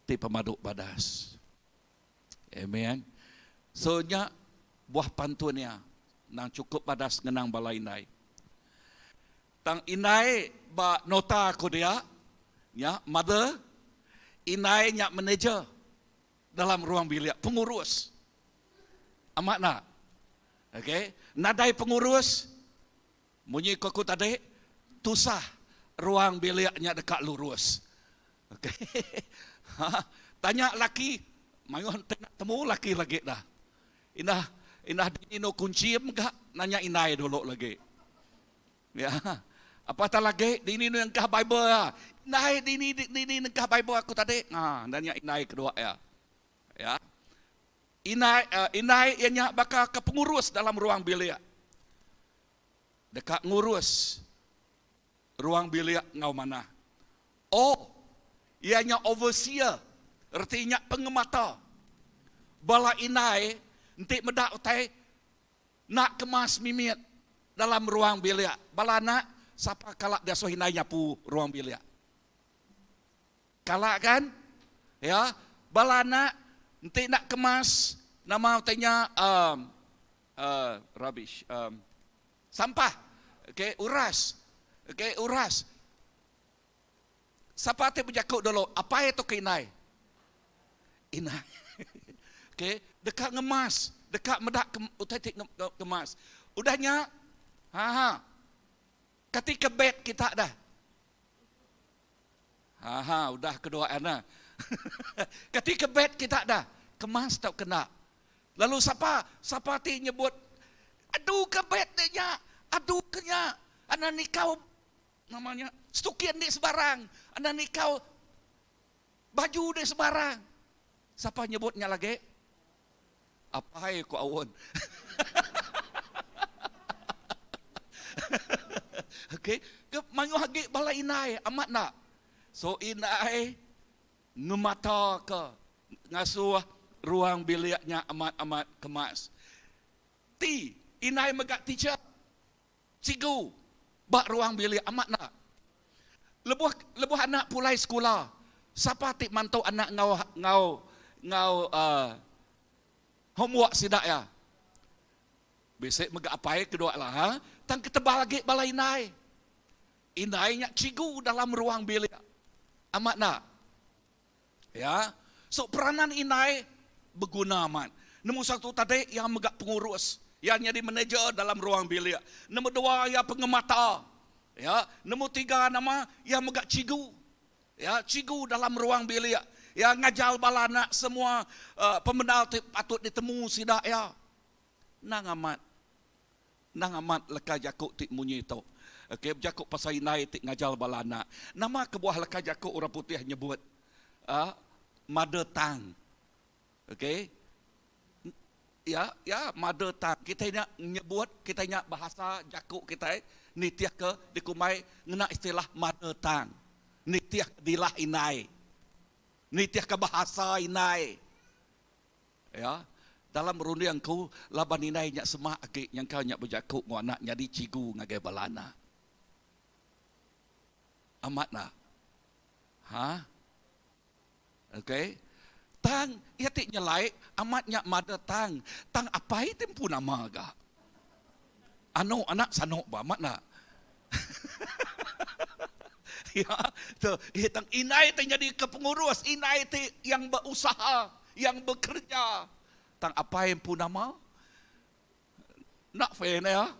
ti pemaduk padas. Amen. So nya buah pantunnya nang cukup padas ngenang balai inai. Tang inai ba nota ko dia, ya, mother, inai nya manager dalam ruang bilik, pengurus. Amat nak. Okay. Nadai pengurus, munyi koko tadi, tusah ruang biliknya dekat lurus. Okay. Tanya laki, mayuan temu laki lagi dah. Inah dinino kunciem enggak? Nanya inai dulu lagi. Ya. Apa tak lagi? Dinino yang kah Bible ya. Inai dini kah Bible aku tadi. Nanya inai kedua ya. Ya. Inai ianya bakal ke pengurus dalam ruang bilik. Dekat ngurus ruang bilik ngau mana. Oh, ianya overseer. Artinya pengemata. Bala inai nanti medak utai nak kemas mimit dalam ruang bilik. Bala nak siapa kalak dia sohinai nyapu ruang bilik. Kalak kan? Ya, bala nak nanti nak kemas nama utainya rubbish, sampah. Okay, uras. Okay, uras. Siapa te berjakuk dulu? Apa itu ke inai? Inai. Okay, dekat ngemas, dekat medak utai kemas. Udahnya, ketika bed kita dah. Udah kedua anak. Ketika bed kita dah, kemas tak kena. Lalu siapa ti nyebut, aduh ke bed dia, aduh kenya, anak ni kau namanya stukian di sebarang, anak ni kau baju di sebarang. Siapa nyebutnya lagi? Apa hai ku awon? Okay, ke mangu hagi bala inai amat nak. So inai ngemata ke ngasuh ruang biliknya amat kemas. Ti inai megak teacher. Cigu bak ruang bilik amat nak. Lebuh anak pulai sekolah. Siapa ti mantau anak ngau homework sidak ya. Besok megak apai kedua lah. Tang ketebal lagi balai inai. Inainya cigu dalam ruang bilik. Amat nak. Ya. So peranan inai berguna amat. Nombor satu tadi yang megak pengurus. Yang jadi manager dalam ruang bilik. Nombor dua yang pengemata. Ya. Nombor tiga nama yang megak cigu. Ya, cigu dalam ruang bilik. Ya ngajal balana semua pembenal patut ditemu sidak ya. Nang amat leka jakuk ti munyi tu. Okey, berjakuk pasal inai ti ngajal balana. Nama kebuah lekah jakuk orang putih nyebut mother tongue. Okey. Ya, mother tongue. Kita nak nyebut, kita nak bahasa jakuk kita ni tiah ke dikumai ngena istilah mother tongue. Ni tiah dilah inai. Ni tiah ke bahasa inai. Ya. Dalam rundu yang ku laban inai nyak semak ake yang kau nyak berjakuk ngo anak nyadi cigu ngagai balana. Amat nak. Okey. Tang ia tik nyelai amat nyak mother tang. Tang apa itu pun nama ga. Anu anak sanok ba amat nak. Ya, tu tang inai tu jadi kepengurus, inai tu yang berusaha, yang bekerja. Tang apa yang pun nama? Nak fair ya.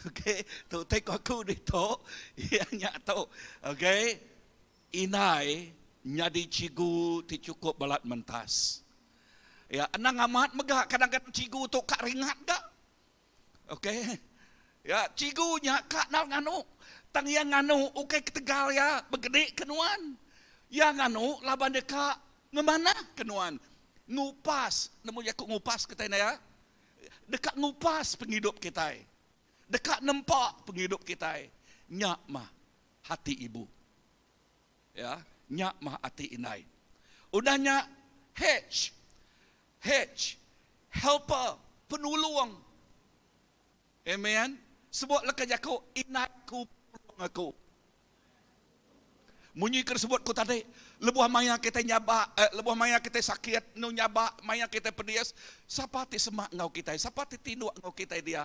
Okey, tu tengok aku di tu, yang nyak tu. Okey, inai nyadi cigu ti cukup balat mentas. Ya, anang amat megak kadang-kadang cigu tu kak ringat gak. Okey. Ya, cigu nya kak nal nganu. Tang yang nganu okey ketegal ya, begede kenuan. Yang nganu laban deka ngemana kenuan. Ngupas, nemu yakuk ngupas kita ya. Dekat ngupas penghidup kita. Dekat nempak penghidup kita. Nyak mah hati ibu. Ya, nyak mah hati inai. Udahnya H, helper, penolong. Amen. Sebut leka jaku inatku penolong aku. Munyi tersebut ku tadi, lebuh maya kita nyabak, lebuh maya kita sakit, nu nyabak, maya kita pedias, siapa ti semak ngau kita, siapa ti tinduk ngau kita dia.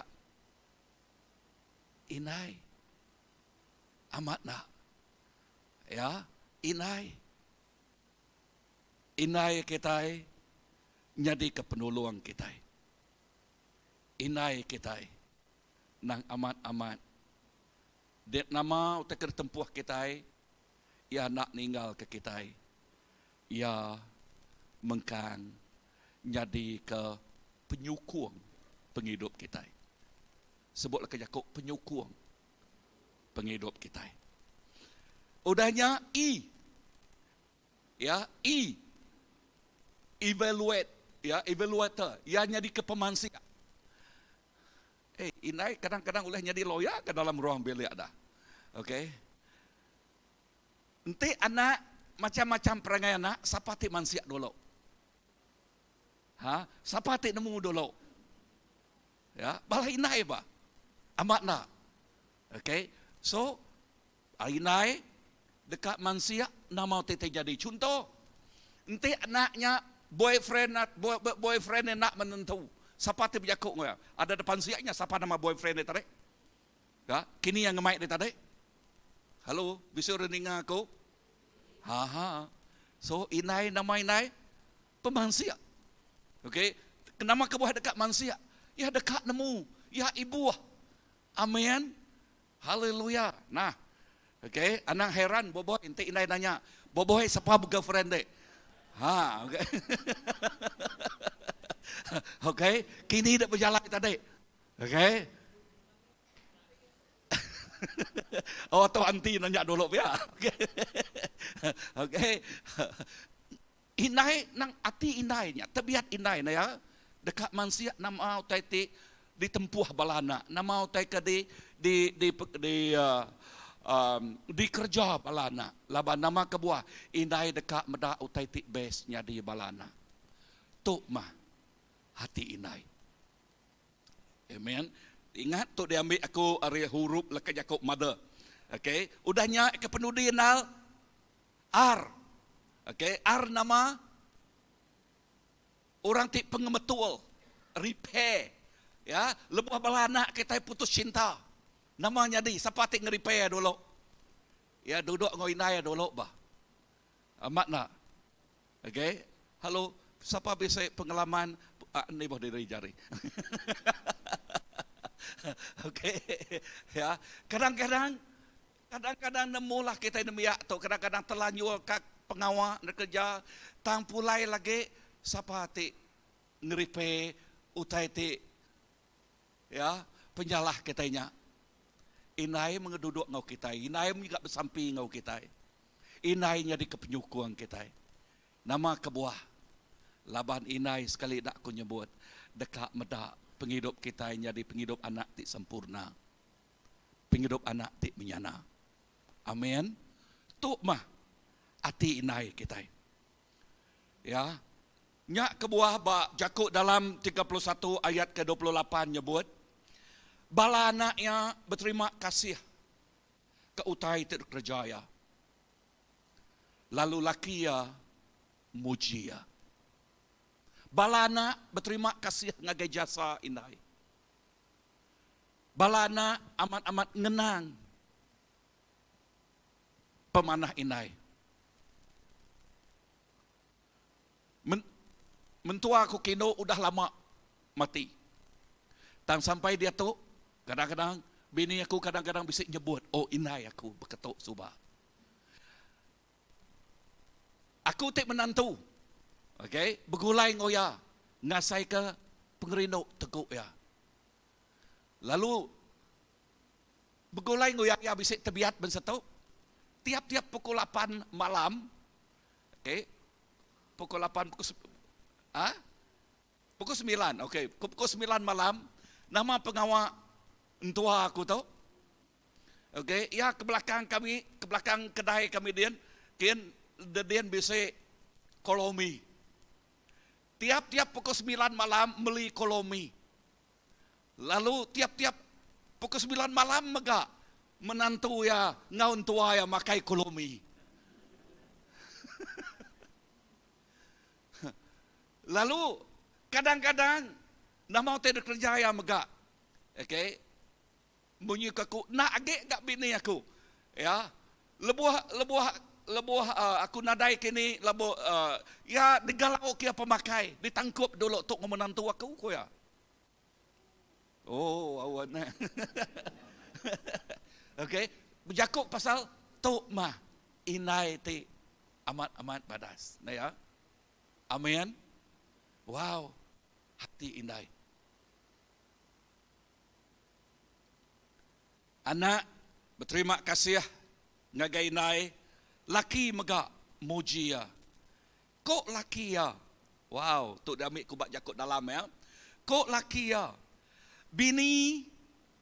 Inai. Amat nak. Ya, inai. Inai kita nyadi ke penolong kita. Inai kita nang amat-amat. Det nama utakir tempuh kita. Ia nak ninggal ke kita. Ia mengkang nyadi ke penyukung penghidup kita. Sebutlah ke Yakub penyukung penghidup kita. Udahnya I. Ya, I. Evaluate, ya, evaluator. Ia nyadi ke pemansi. Inai kadang-kadang boleh nyadi lawyer ke dalam ruang bilik dah. Okey. Enti anak macam-macam perangai anak, siapa ti mansiak dulu? Siapa ti nemu dulu? Ya, balah inai ba? Amat nak. Okey. So, inai dekat mansiak nama ti jadi contoh. Enti anaknya boyfriend nak menentu. Siapa ti berjakuk ngoya? Ada depan siaknya siapa nama boyfriend dia tadi? Ya, kini yang ngemai dia tadi. Halo, bisa reninga aku? So, inai nama inai pemansiak. Okey, kenapa kebuah dekat mansiak? Ya dekat nemu, ya ibu. Amin. Haleluya. Nah, okey, anak heran boboh inti inai nanya, boboh siapa girlfriend dek? Okey. Okey, kini dah berjalan tadi. Okey. Oh, tu anti nanya dulu ya. Okey. Okey. Inai nang ati inainya, tabiat inai na ya. Dekat mansia nama utai ti ditempuh balana, nama utai ke di kerja balana. Laban nama kebuah inai dekat meda utai ti bestnya di balana. Tu mah hati inai. Amen. Ingat tu dia ambil aku area huruf lekat Yakub mother. Okey, udahnya ke penudinal R. Okey, R nama orang ti pengemetul, repair. Ya, lebuh balana kita putus cinta. Namanya di siapa ti nge-repair dulu. Ya, duduk ngoinai dulu bah. Amat nak. Okey. Halo, siapa bisa pengalaman ni boh dari jari. Okey. Ya, kadang-kadang nemulah kita nemu ya tu kadang-kadang terlanjur kat pengawal kerja tang pulai lagi siapa ti ngeripe utai ti ya penyalah kitanya. Inai mengeduduk ngau kita, inai juga bersampi ngau kita. Inai jadi kepenyukuan kita. Nama kebuah. Laban inai sekali nak ku nyebut. Dekat medak penghidup kita jadi penghidup anak ti sempurna. Penghidup anak ti menyana. Amin. Tu mah ati inai kita. Ya. Nyak kebuah ba Yakub dalam 31 ayat ke-28 nyebut, bala anaknya berterima kasih ke utai tidak kerjaya. Lalu laki ya muji ya. Bala anak berterima kasih ngagai jasa inai. Bala anak amat-amat ngenang pemanah inai. Mentua aku kino udah lama mati. Tang sampai dia tu, kadang-kadang bini aku kadang-kadang bisa nyebut, oh inai aku berketuk subah. Aku tak menantu, okay, bergulai ngoya, ngasai ke pengerino teguk ya. Lalu bergulai ngoya ya bisa terbiat bensetuk. Tiap-tiap pukul 8 malam, okay, pukul 8 pukul 9, okey. Pukul 9 malam, nama pengawal entua aku tahu. Okey, ya ke belakang kami, ke belakang kedai kami dian bisa kolomi. Tiap-tiap pukul 9 malam beli kolomi. Lalu tiap-tiap pukul 9 malam mega menantu ya ngaun tua ya makai kolomi. Lalu kadang-kadang nak mau tidak kerja ya mega, okay, bunyi aku nak agak gak bini aku, ya lebuh aku nadai kini lebuh ya digalau kia pemakai, ditangkup dulu untuk menantu aku ko ya. Oh awan, okay, berjakuk pasal tu mah inai ti amat badas, nah ya, amin. Wow, hati indah. Anak berterima kasih ngagai inai. Laki mega muji ya. Kok laki ya? Wow, tu dah ambil kubak Yakub dalam ya. Kok laki ya? Bini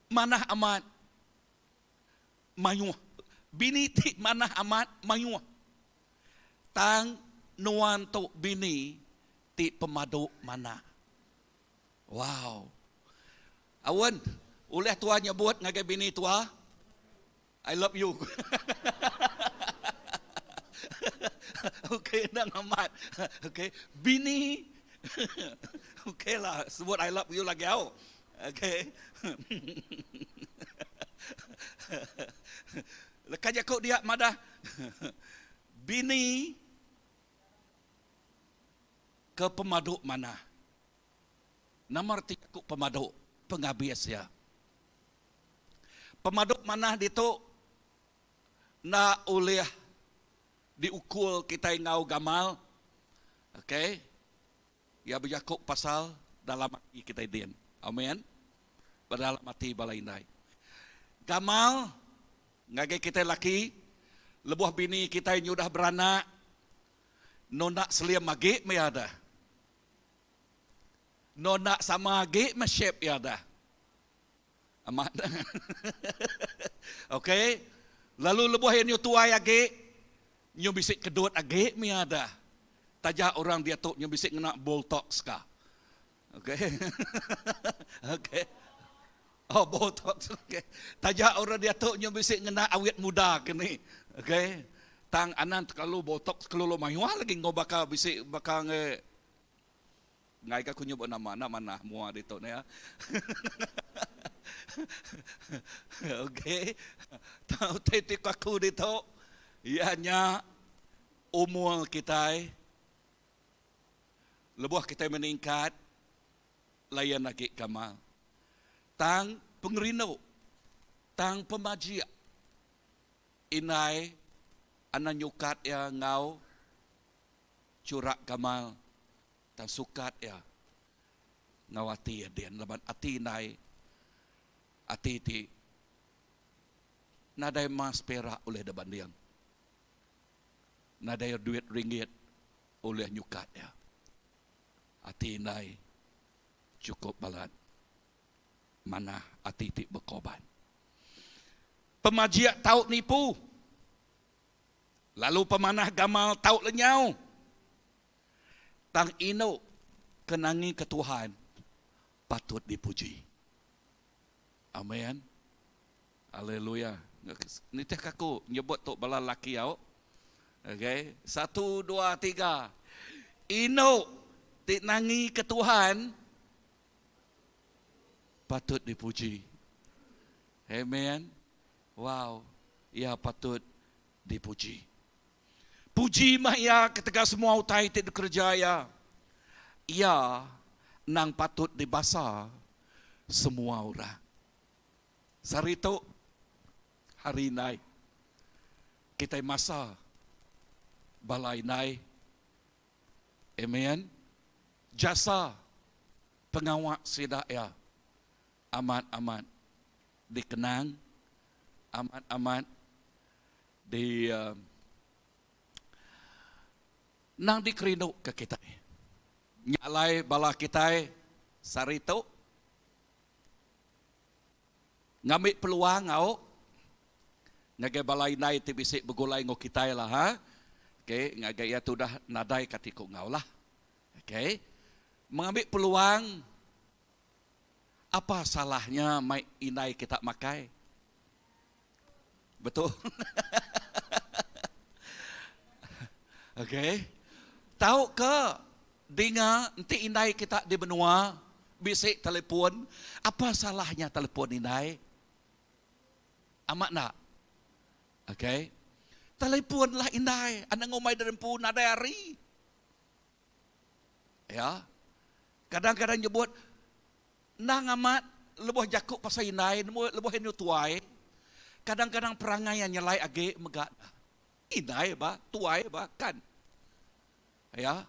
manah amat mayuh. Bini ti manah amat mayuh. Tang nuan tu bini ti pemadu mana. Wow. Awan, oleh tua nyebut ngagai bini tua, I love you. Okey, nang amat. Okey, bini. Okey lah, sebut I love you lagi au. Okey. Lekas Yakub dia madah. Bini ke pemaduk mana? Nama arti aku pemaduk, penghabis ya. Pemaduk mana itu na oleh diukul kita ngau gamal. Okey. Ya berjakuk pasal dalam hati kita dian. Amin. Dalam hati balainai. Gamal ngagai kita laki, lebuh bini kita yang sudah beranak, nona selia mage me ada. Nona sama age mesyep ya dah. Amat. Okey. Lalu lebuh yang tua age, nyo bisik kedut age me ada. Tajak orang dia tu nyo bisik ngena botox ka. Okey. Okey. Oh botox. Okey. Tajak orang dia tu nyo bisik ngena awet muda kini. Okey. Tang anan kalau botox kelulu mayuah lagi ngobaka bisik bakang ngai ka kunyo bo nama mana mua dito na ya. Okay. Tahu titik aku dito. Ianya umur kita lebuh kita meningkat layan lagi kamal. Tang pengerino, tang pemaji inai anan yukat ya ngau curak kamal. Tang sukat ya ngawati ya dian laban ati nai ati ti naday mas pera oleh da bandiang. Naday duit ringgit oleh nyukat ya. Ati inay cukup balat. Mana ati ti berkorban. Pemajia tahu nipu. Lalu pemanah gamal tahu lenyau. Tang ino kenangi ke Tuhan patut dipuji. Amin. Haleluya. Ni teh kaku nyebut tok bala laki au. Okay. 1, 2, 3. Ino tinangi ke Tuhan patut dipuji. Amen. Wow. Ya patut dipuji. Puji mah ya ketika semua utai tidak kerjaya. Ya nang patut dibasa semua orang. Sarito hari nai kita masa balai nai. Amen. Jasa pengawak sidak ya amat-amat dikenang, amat-amat di nang dikerino ke kita. Nyalai bala kita sarito ngambil peluang au ngagai balai nai ti bisik begulai ngo kita lah ha. Okey, ngagai ya tu dah nadai katiko ngau lah. Okey. Mengambil peluang apa salahnya mai inai kita makai? Betul? Okey. Tahu ke dengar nanti inai kita di benua bisik telefon, apa salahnya telefon inai? Amat nak? Okey. Teleponlah inai, anda ngomai dari pun ada hari. Ya. Kadang-kadang nyebut nang amat lebuh jakuk pasal inai, lebuh henu tuai. Kadang-kadang perangai yang nyelai age megak. Inai ba, tuai ba kan. Ya.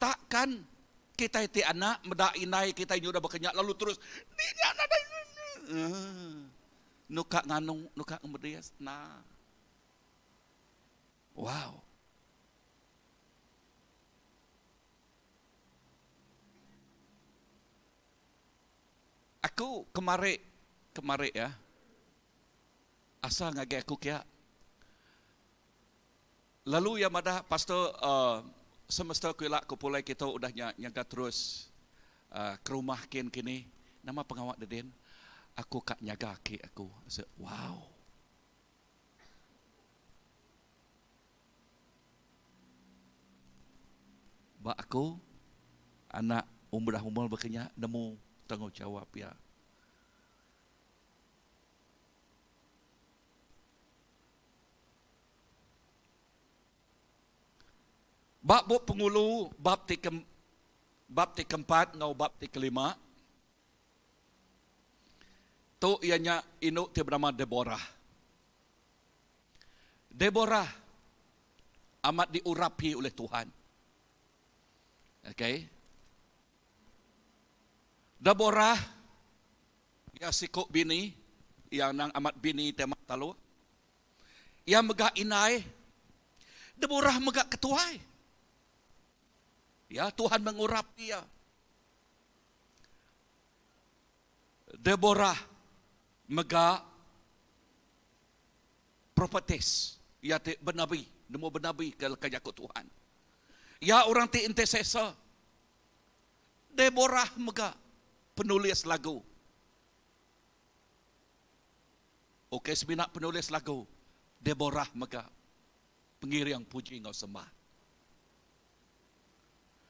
Takkan kita itu anak medak inai kita ini sudah berkenyak lalu terus dia anak nuka nganung nuka ngemedias nah. Wow. Aku kemarin ya. Asa ngage aku kia. Lalu ya madah pastor semesta kuila kupulai kita udah nyangka terus ke rumah kini nama pengawak deden aku kak nyaga ki aku wow. Ba aku anak umur berkenyak nemu tanggungjawab ya. Bab pengulu bab ti keempat ngau bab ti kelima. Tu ianya inu ti bernama Deborah. Deborah amat diurapi oleh Tuhan. Okey. Deborah ya sikuk bini yang nang amat bini tema talu. Ia megak inai. Deborah megak ketuai. Ya, Tuhan mengurap dia. Deborah megak prophetis. Ya benabi, nemu benabi ke jakut Tuhan. Ya orang ti intercessor. Deborah megak penulis lagu. Okey, sebinak penulis lagu. Deborah megak pengiring puji ngau sembah.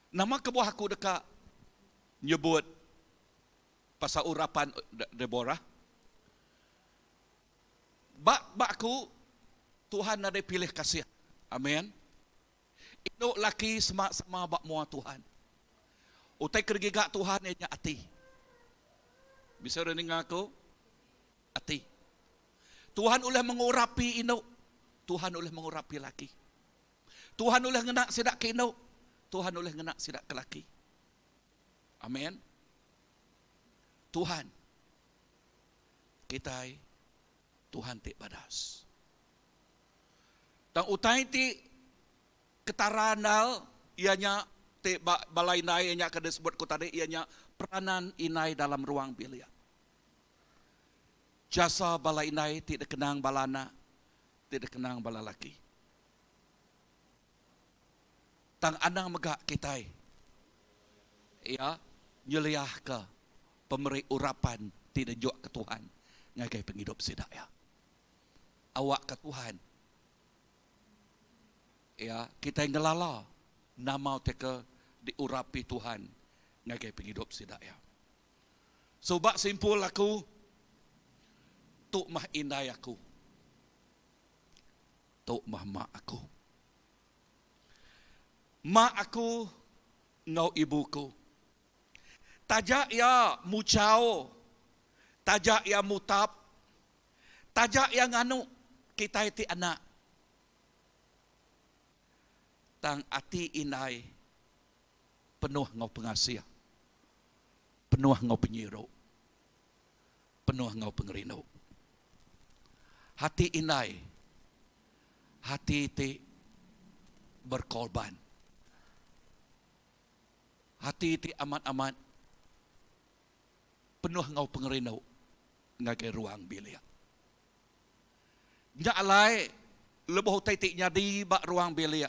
Nama kebuah aku dekat nyebut pasal urapan Deborah. Bak aku Tuhan ada pilih kasih. Amin. Itu laki sama bak mua Tuhan. Utai kergigak Tuhan nya ati. Bisa dengar aku? Ati. Tuhan oleh mengurapi ino. Tuhan oleh mengurapi laki. Tuhan oleh ngenak sedak ke ino. Tuhan oleh ngenak sidak ke laki. Amin. Tuhan. kita Tuhan ti badas. Tang utai ti ketaranal ianya ti balai nai ianya kada sebut ko tadi ianya peranan inai dalam ruang bilik. Jasa balai inai tidak kenang balana, tidak kenang balalaki. Tang anang megak kita, ya nyeliah ke pemberi urapan tidak jok ke Tuhan, ngagai penghidup sidaya. Awak ke Tuhan, ya kita yang ngelala, nama teka diurapi Tuhan, ngagai penghidup sidaya. Sobak simpul aku, tuk mah indah aku, tuk mah mak aku. Mak aku ngau ibuku. Tajak ya mucau, tajak ya mutap, tajak ya nganu kita iti anak. Tang ati inai penuh ngau pengasih, penuh ngau penyiru, penuh ngau pengerino. Hati inai, hati iti berkorban. Hati iti amat-amat penuh ngau pengerino ngagai ruang bilik. Nya alai leboh titik nyadi bak ruang bilik.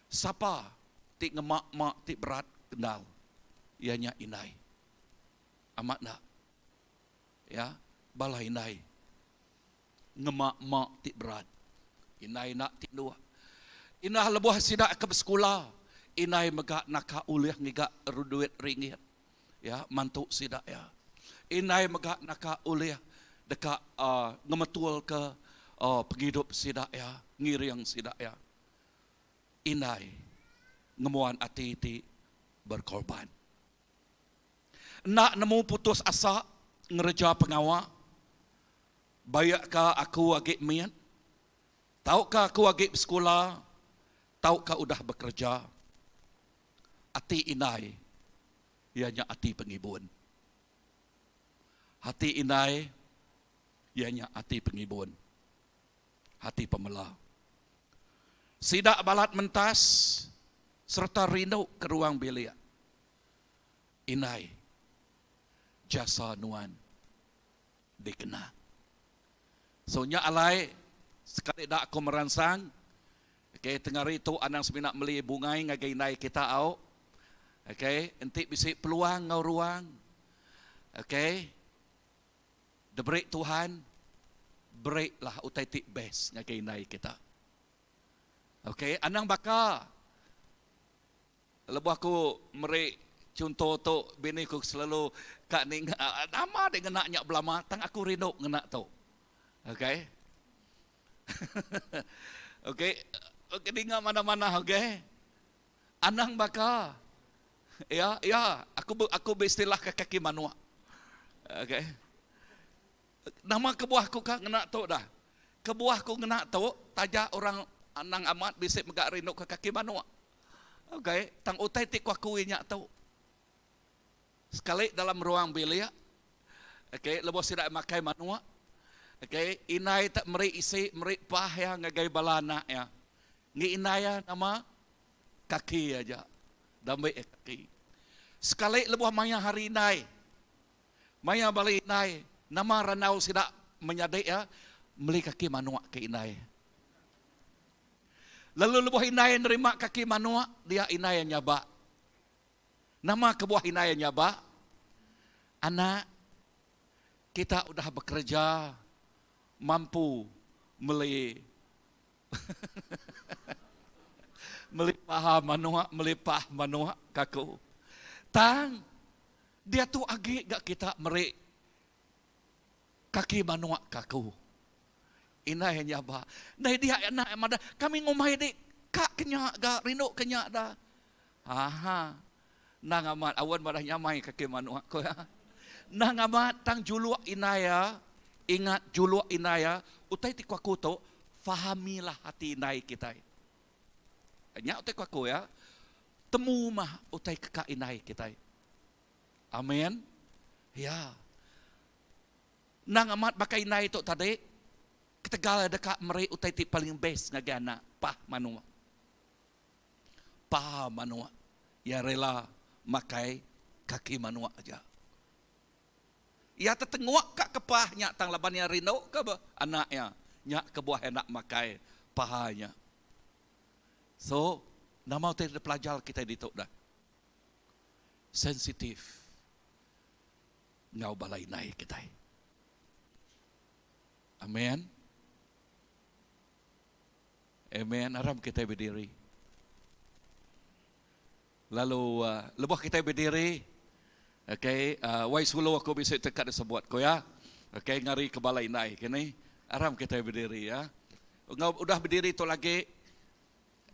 Siapa ti ngemak-mak ti berat kenal. Ianya inai. Amat nak. Ya, balai inai. Ngemak-mak ti berat. Inai nak ti dua. Inah leboh sidak ke sekolah. Inai megak naka uliah ngigak duit ringgit. Ya, mantuk sidak ya. Inai megak naka uliah dekat ngemetul ke penghidup sidak ya, ngiriang sidak ya. Inai ngemuan ati iti berkorban. Nak nemu putus asa ngereja pengawa. Bayak ka aku agak mian. Taukah aku agak sekolah? Taukah udah bekerja? Hati inai, ianya hati pengibun. Hati inai, ianya hati pengibun. Hati pemela. Sidak balat mentas, serta rindu ke ruang bilik. Inai, jasa nuan, dikena. Soalnya alai, sekali dak aku meransang, okay, tengah itu anang sebinak meli bungai ngagai nai kita au. Okay, entik bisik peluang ngau ruang. Okay. The break Tuhan, break lah utai tik best ngagai nai kita. Okay, anang baka. Lepas aku meri contoh tu bini ku selalu kak ning nama dengan naknya belama tang aku rindu ngenak tu. Okay. Okay. Okay, dengar mana-mana, okay. Anang baka. Ya, aku beristilah ke kaki manua. Okay. Nama kebuahku kak ngenak tu dah. Kebuahku ngenak tu, tajak orang anang amat bisik megak rindu ke kaki manua. Okay, tang utai tik aku inyak tu. Sekali dalam ruang bilik, okay, lepas tidak makai manua. Okay, inai tak meri isi, meri pah ya ngagai balana ya. Ngi inaya nama kaki aja. Damai kaki. Sekali lebuh maya hari inai. Maya balik inai. Nama ranau sidak menyadik ya. Meli kaki manua ke inai. Lalu lebuh inai nerima kaki manua. Dia inai yang nyaba. Nama kebuah inai yang nyaba. Anak. Kita udah bekerja. Mampu meli. Melipah manua kaku. Tang dia tu agi gak kita meri kaki manua kaku. Ina yang nyaba. Nah dia anak mada kami ngomai dik kak kenyak gak rindu kenyak dah. Aha. Nang amat awan madah nyamai kaki manua ko ya. Nang amat tang juluk inaya ingat juluk inaya utai ti aku tu fahamilah hati inai kita. Nya utai aku ya. Temu mah utai kekak inai kita. Amin. Ya. nang amat bakai nai tok tadi ketegal dekat mereka utai ti paling best ngagana pah manua ya rela makai kaki manua aja ya tetengok kak kepahnya tang labannya rino ke anaknya nyak ke buah enak makai pahanya so nama utai pelajar kita di tok dah sensitif ngau balai nai kita. Amen. Amen. Aram kita berdiri. Lalu lebuh kita berdiri. Okay, wai sulu aku bisa tekat sebuat ko ya. Okay, ngari ke balai nai kini. Aram kita berdiri ya. Ngau udah berdiri tu lagi.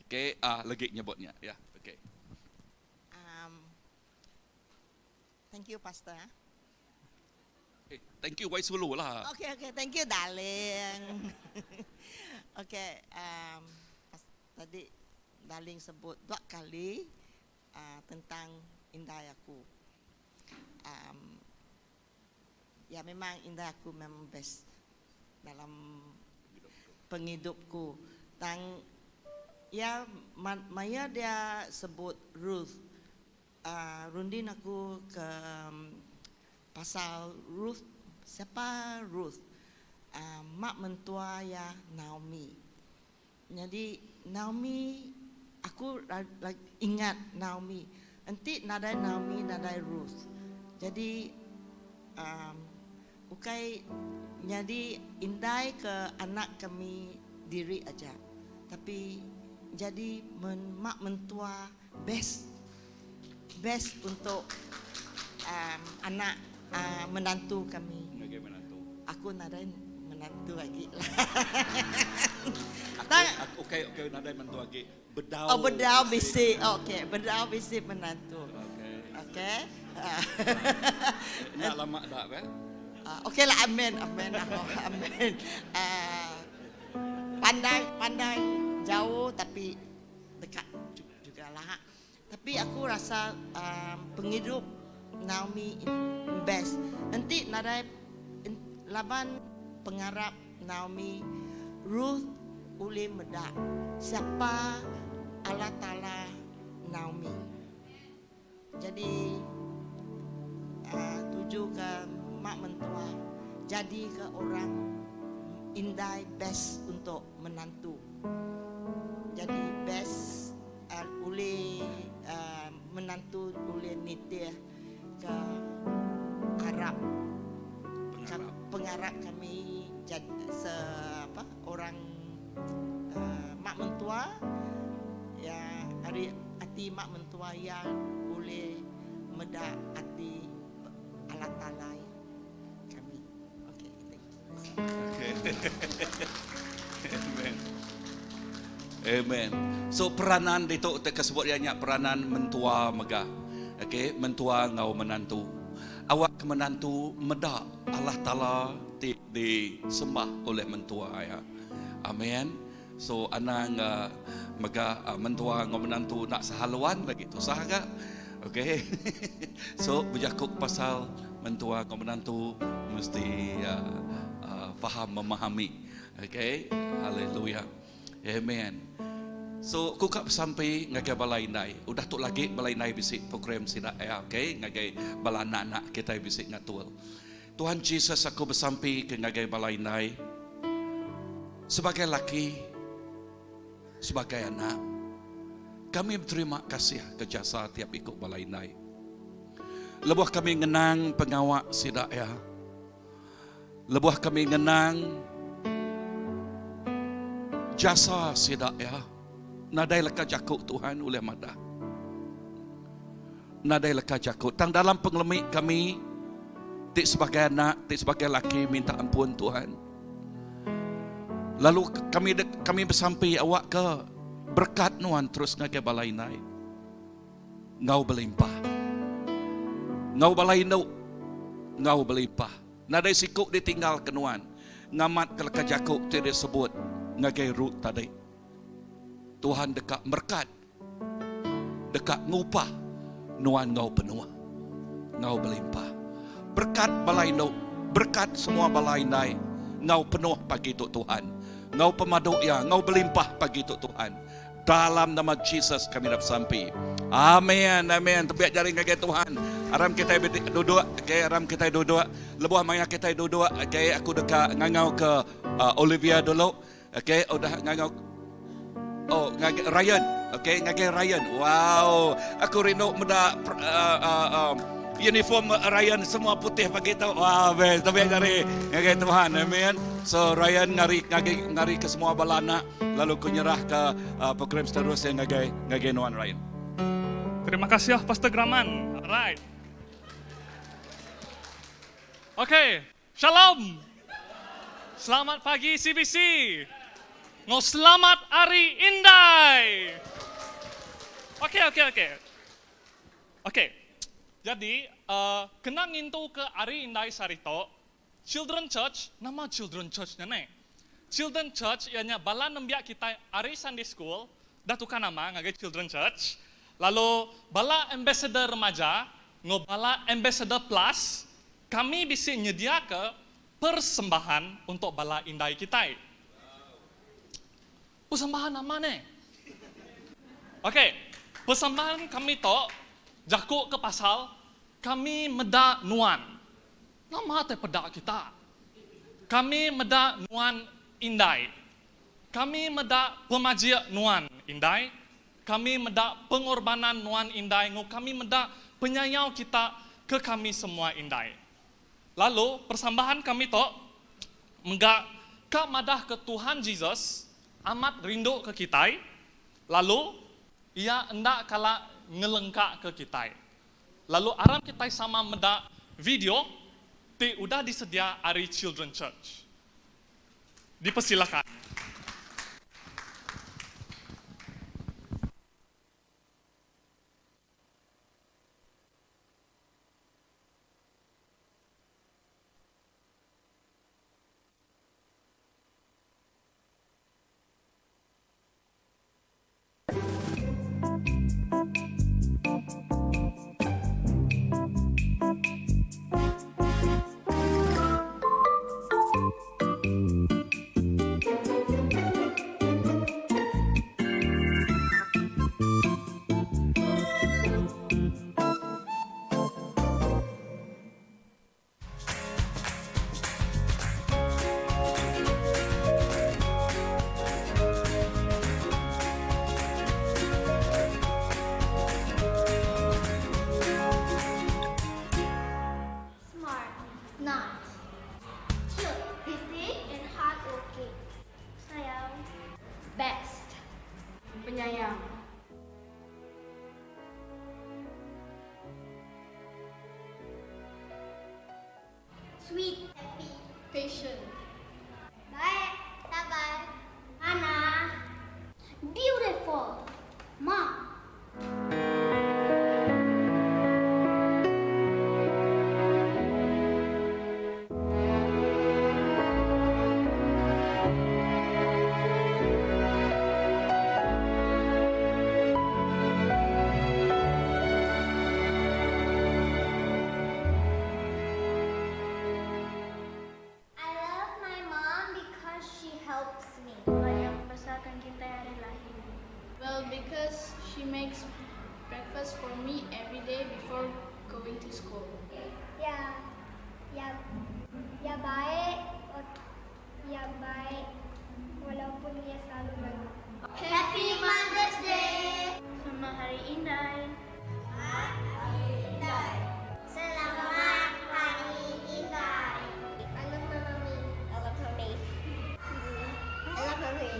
Okay, lagi nyebutnya ya. Okay. Thank you, Pastor. Thank you, wai sulu lah. Okay, thank you, darling. Okay, tadi darling sebut 2 kali tentang indah aku. Ya memang indah aku memang best dalam penghidupku. Ya Maya dia sebut Ruth. Rundin aku ke pasal Ruth. Siapa Ruth? Mak mentua ya Naomi. Jadi Naomi, aku ingat Naomi. Nanti nadai Naomi, nadai Ruth. Jadi ukai jadi indai ke anak kami diri aja. Tapi jadi mak mentua best untuk anak menantu kami. Aku nadai menantu lagi lah. Aku nadai menantu lagi. Bedau. Oh, bedau bisik. Okay, bedau bisik menantu. Okay. Nak lama dah kan? Okay lah, amin. Pandang jauh tapi dekat juga lah. Tapi aku rasa penghidup Naomi best. Nanti nadai laban pengarap Naomi Ruth uli medak siapa Allah Ta'ala Naomi. Jadi tuju ke mak mentua, jadi ke orang indai best untuk menantu. Jadi best uli menantu uli nitir ke Arab. Pengarap kami jadi orang mak mentua ya hati mak mentua yang boleh medak hati Allah Ta'ala kami. Okay, thank you. Amen. So peranan itu tersebut banyak peranan mentua megah. Okay, mentua ngau menantu. Awak ke menantu medak Allah Ta'ala disembah oleh mentua ya. Amen. So anang mega mentua ngau menantu nak sahaluan lagi tu sah ke? Okay. So berjakuk pasal mentua ngau menantu mesti faham memahami. Okay. Haleluya. Amen. So kukap sampai ngagai balai nai. Udah tu lagi balai nai bisik program sida ya, okay? Ngagai bala anak-anak kita bisik ngatul. Tuhan Yesus aku bersampai ke ngagai balai nai. Sebagai laki, sebagai anak, kami berterima kasih ke jasa tiap ikut balai nai. Lebuh kami ngenang pengawak sida ya. Lebuh kami ngenang jasa sida ya. Nadai leka jakuk Tuhan oleh mada. Nadai leka jakuk. Tang dalam pengelemik kami, tik sebagai anak, tik sebagai laki minta ampun Tuhan. Lalu kami bersampai awak ke berkat Nuan terus ngagai balai nai. Ngau berlimpah. Ngau balai nau. Ngau berlimpah. Nadai sikuk ditinggal ke Nuan. Ngamat ke leka jakuk tidak sebut ngagai Ruth tadi. Tuhan dekat berkat, dekat ngupah, nuan ngau penuh, ngau berlimpah. Berkat balai no berkat semua bala Indai. Ngau penuh pagi tu Tuhan. Ngau pemaduk ya, ngau berlimpah pagi tu Tuhan. Dalam nama Jesus kami dah sampai. Amin, amin. Tepiak jari ngagay Tuhan. Aram kita duduk, okay, aram kita duduk. Lebuh maya kita duduk, okay, aku dekat ngangau ke Olivia dulu. Okay, udah ngangau. Oh, ngagay Ryan. Okay, ngagay Ryan. Wow, aku rindu meda uniform Ryan semua putih pagi tu. Wah, best. Tepiak jari ngagay Tuhan. Amin. So Ryan ngari ke semua balana. Lalu ku nyerah ke program seterusnya ngagay Nuan Ryan. Terima kasih Pastor Graman. Alright. Oke, Shalom. Selamat pagi CBC. Ngo selamat Hari Indai. Oke. Jadi, kena ngintu ke Hari Indai Sarito, Children Church, nama Children Church-nya nih. Children Church, ianya bala nembiak kita Hari Sunday School, dah tukar nama, ngagai Children Church. Lalu, bala Ambassador Remaja, bala Ambassador Plus, kami bisa nyedia ke persembahan untuk bala Indai kita. Persembahan nama nih. Oke, persembahan kami to, jakuk ke pasal, kami meda nuan. Nama teh pedak kita. Kami meda nuan Indai. Kami meda pemajia nuan Indai. Kami meda pengorbanan nuan Indai. Kami meda penyayang kita ke kami semua Indai. Lalu persembahan kami to menggak ke madah ke Tuhan Yesus amat rindu ke kita. Lalu ia hendak kala ngelengkak ke kita. Lalu aram kita sama meda video ti udah disedia Ari Children Church. Dipersilakan. Smart, nice, cute, pretty, and hardworking. Sayang, best, penyayang. Sweet, happy, patient. Baik, sabar. Ana, beautiful. Mom. I love my mom because she helps me. Banyak membesarkan kita hari lahir. Well, because she makes breakfast for me every day before going to school. Ya, ya baik, ya baik. Walaupun dia selalu lalu. Happy Mother's Day. Selamat Hari Indai. Selamat Hari Indai. I love my mommy. I love mommy. I love mommy.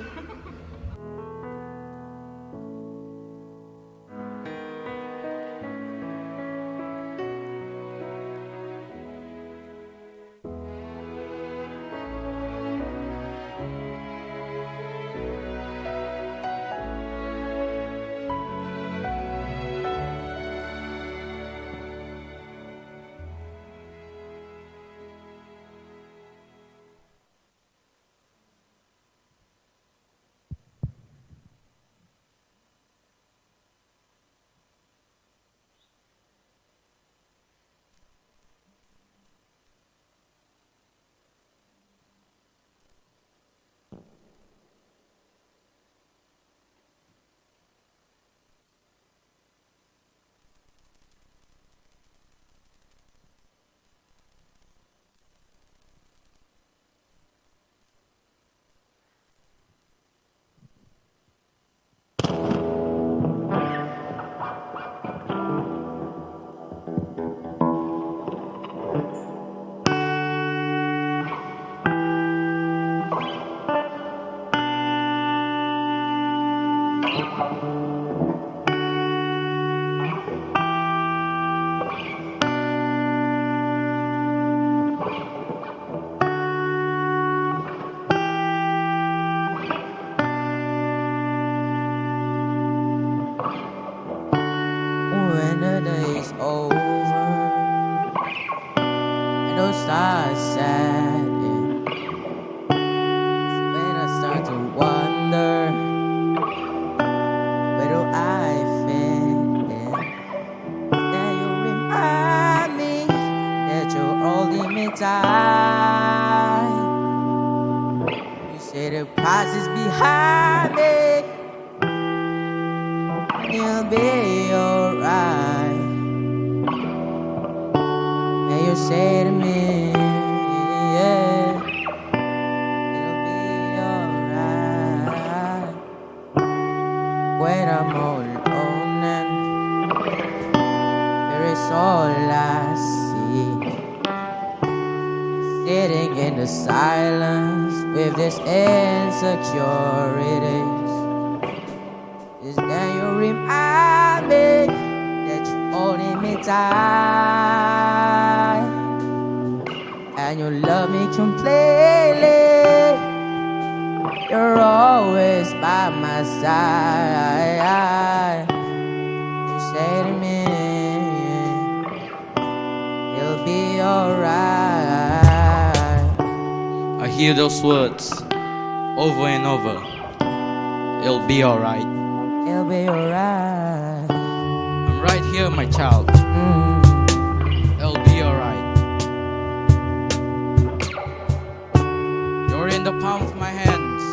over and those stars setting. When I start to wonder, where do I fit in? Then you remind me that you're holding me tight. You say the prize is behind me. You'll be alright. And you say to me, yeah, it'll be alright. When I'm all alone and there is all I see, sitting in the silence with this insecurity. Is that you remind me that you're holding me tight and you love me completely. You're always by my side. You say to me, you'll be alright. I hear those words over and over. It'll be alright. It'll be alright. I'm right here, my child. It'll be alright. You're in the palm of my hands.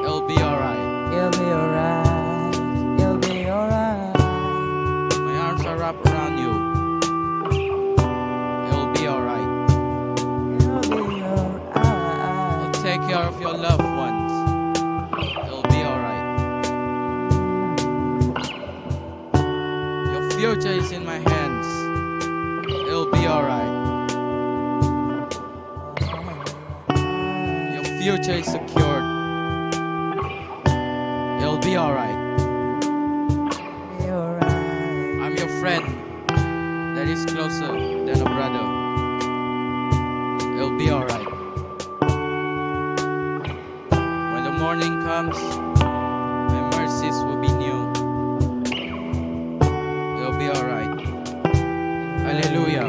It'll be alright. It'll be alright. It'll be alright. My arms are wrapped around you. It'll be alright. It'll be alright. I'll take care of your loved ones. It'll be alright. Your future is in my hands. It'll be alright. Your future is secured. It'll be alright. Be alright. I'm your friend that is closer than a brother. It'll be alright. When the morning comes, my mercies will be new. It'll be alright. Hallelujah.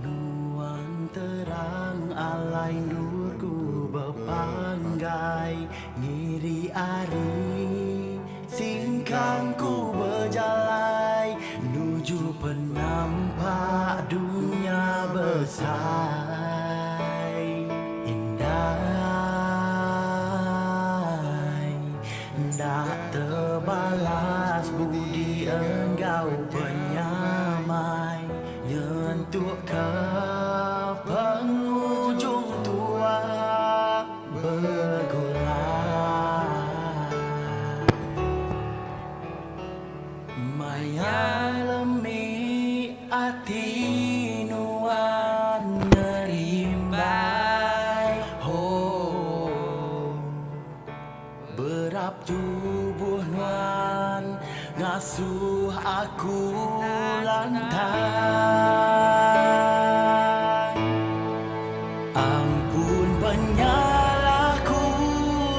Nuan terang alai nurku berpanggai ngiri ari singkangku berjalai nuju penampak dunia besar indah tak terbalas budi engkau penyamai nyentuh ke penghujung tua bergulai maya lemi ati nuan nerimbai berap tubuh nuan ngasuh aku lantai ampun penyalahku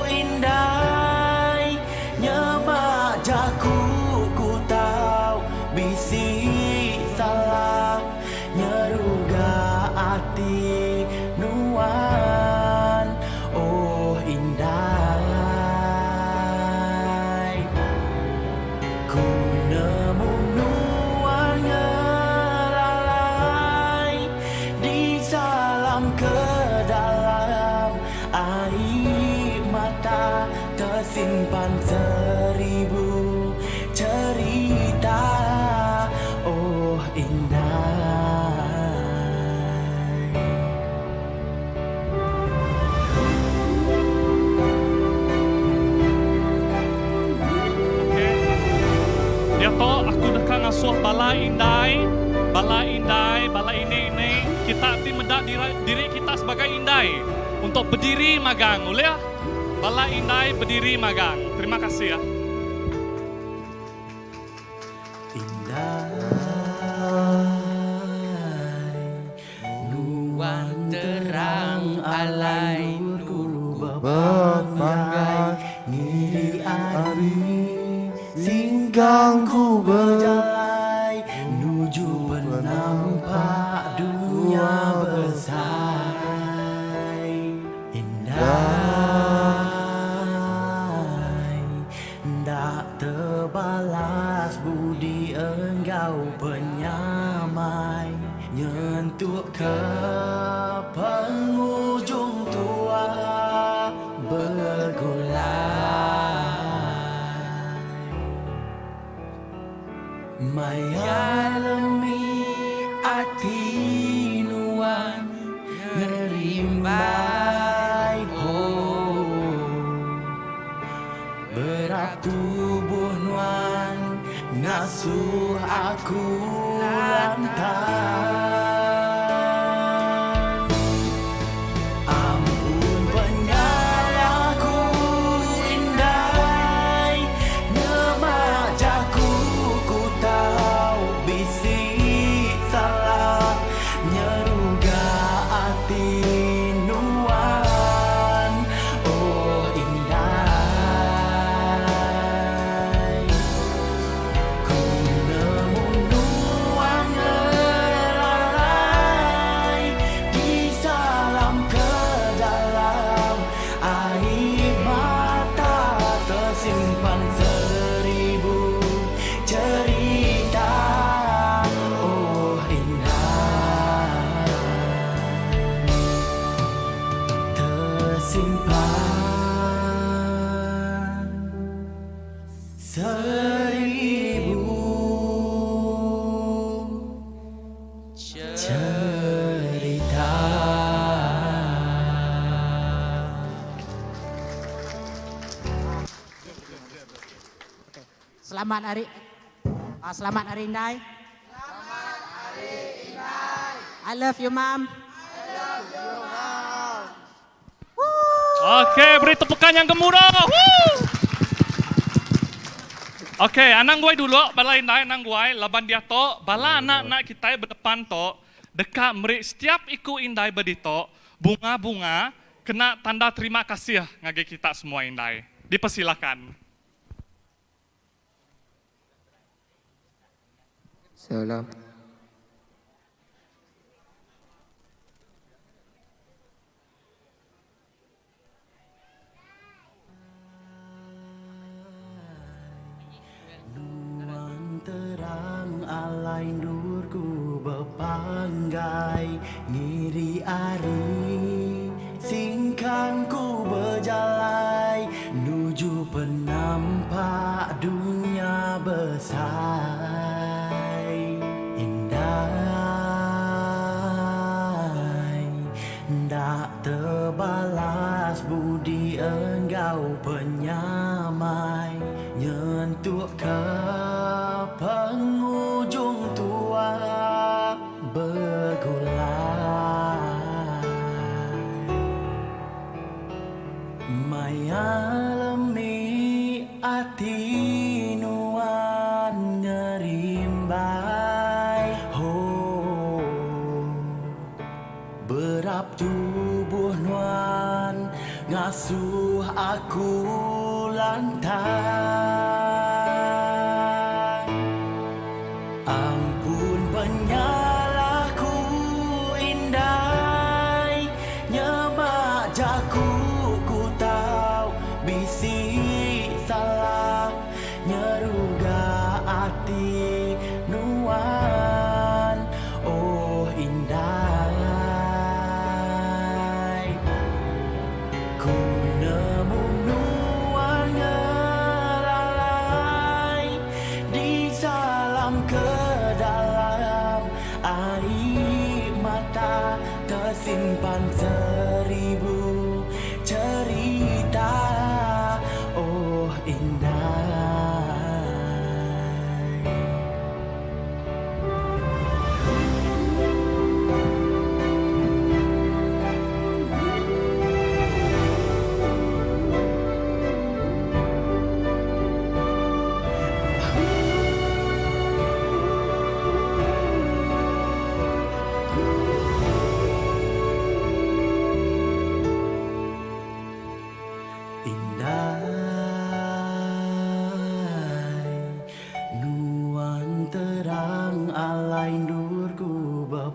indah nyemak jaku ku tahu bisi salah ngasuh bala indai, bala ini kita ti mendak diri kita sebagai indai untuk berdiri magang, boleh ya? Bala indai berdiri magang. Terima kasih ya. Nuan terang alai nur bebanggai ngiri ari singgang ku berjalai nuju penampak dunia besar indah ndak terbalas budi engkau penyamai nyentuh ke penghujung tua bergulai maya lemi ati nuan ngerimbai berat tubuh nuan ngasuh aku lantai ampun penyalaku indai nyemajaku ku tahu bisik salah nyeruga hati nuan oh indai ku nemu nuan ngelalai di salam ke dalam air mata tersimpan 1000 cerita oh indah tersimpan 1000 cerita. Selamat Hari Indai. I love you, Mom. Oke, beri tepukan yang gemuruh. Oke, anang guai dulu, bala indai anang guai, laban dia to, bala anak-anak kita berdepan to, dekat meri setiap iku indai bedito, bunga-bunga, kena tanda terima kasih ngage kita semua indai. Dipersilakan. Salam. Terang alai nurku bepanggai ngiri ari singkangku berjalai nuju penampak dunia besar indah ndak terbalas budi engkau penyamai nyentuh ke penghujung tua bergulai maya lemi ati nuan ngerimbai berap tubuh nuan ngasuh aku lantai ampun penyalahku indai nyemajaku ku tahu bisik salah nyeruga hati nuan oh indai ku nemu nuan ngelalai di salam ke dalam air mata tersimpan 1000 cerita oh indah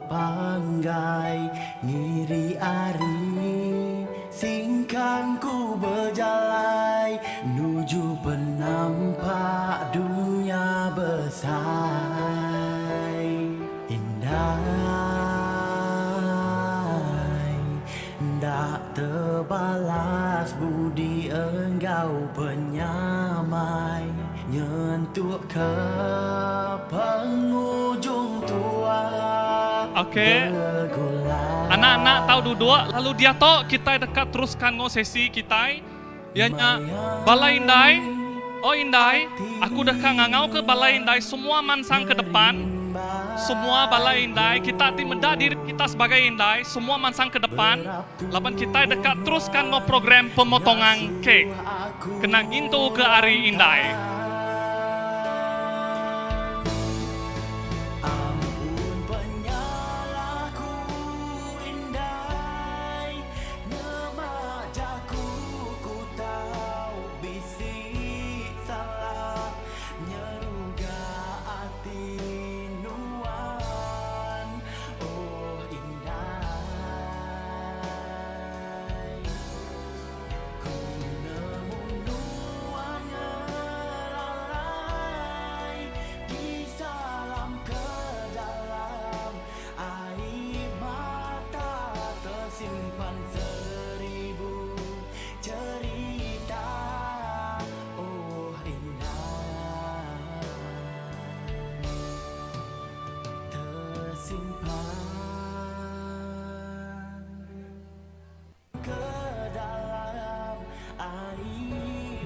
berpanggai ngiri ari singkang ku berjalai nuju penampak dunia besar indah ndak terbalas budi engkau penyamai nyentuh ke penghujung tua. Okey. Anak-anak tahu duduk, lalu dia tahu kita dekat teruskan sesi kita. Ianya balai indai. Oh indai, aku dekat ngangau ke balai indai, semua mansang ke depan. Semua balai indai, kita timeda diri kita sebagai indai, semua mansang ke depan. Lapan kita dekat teruskan program pemotongan kek. Kena gintu ke hari indai.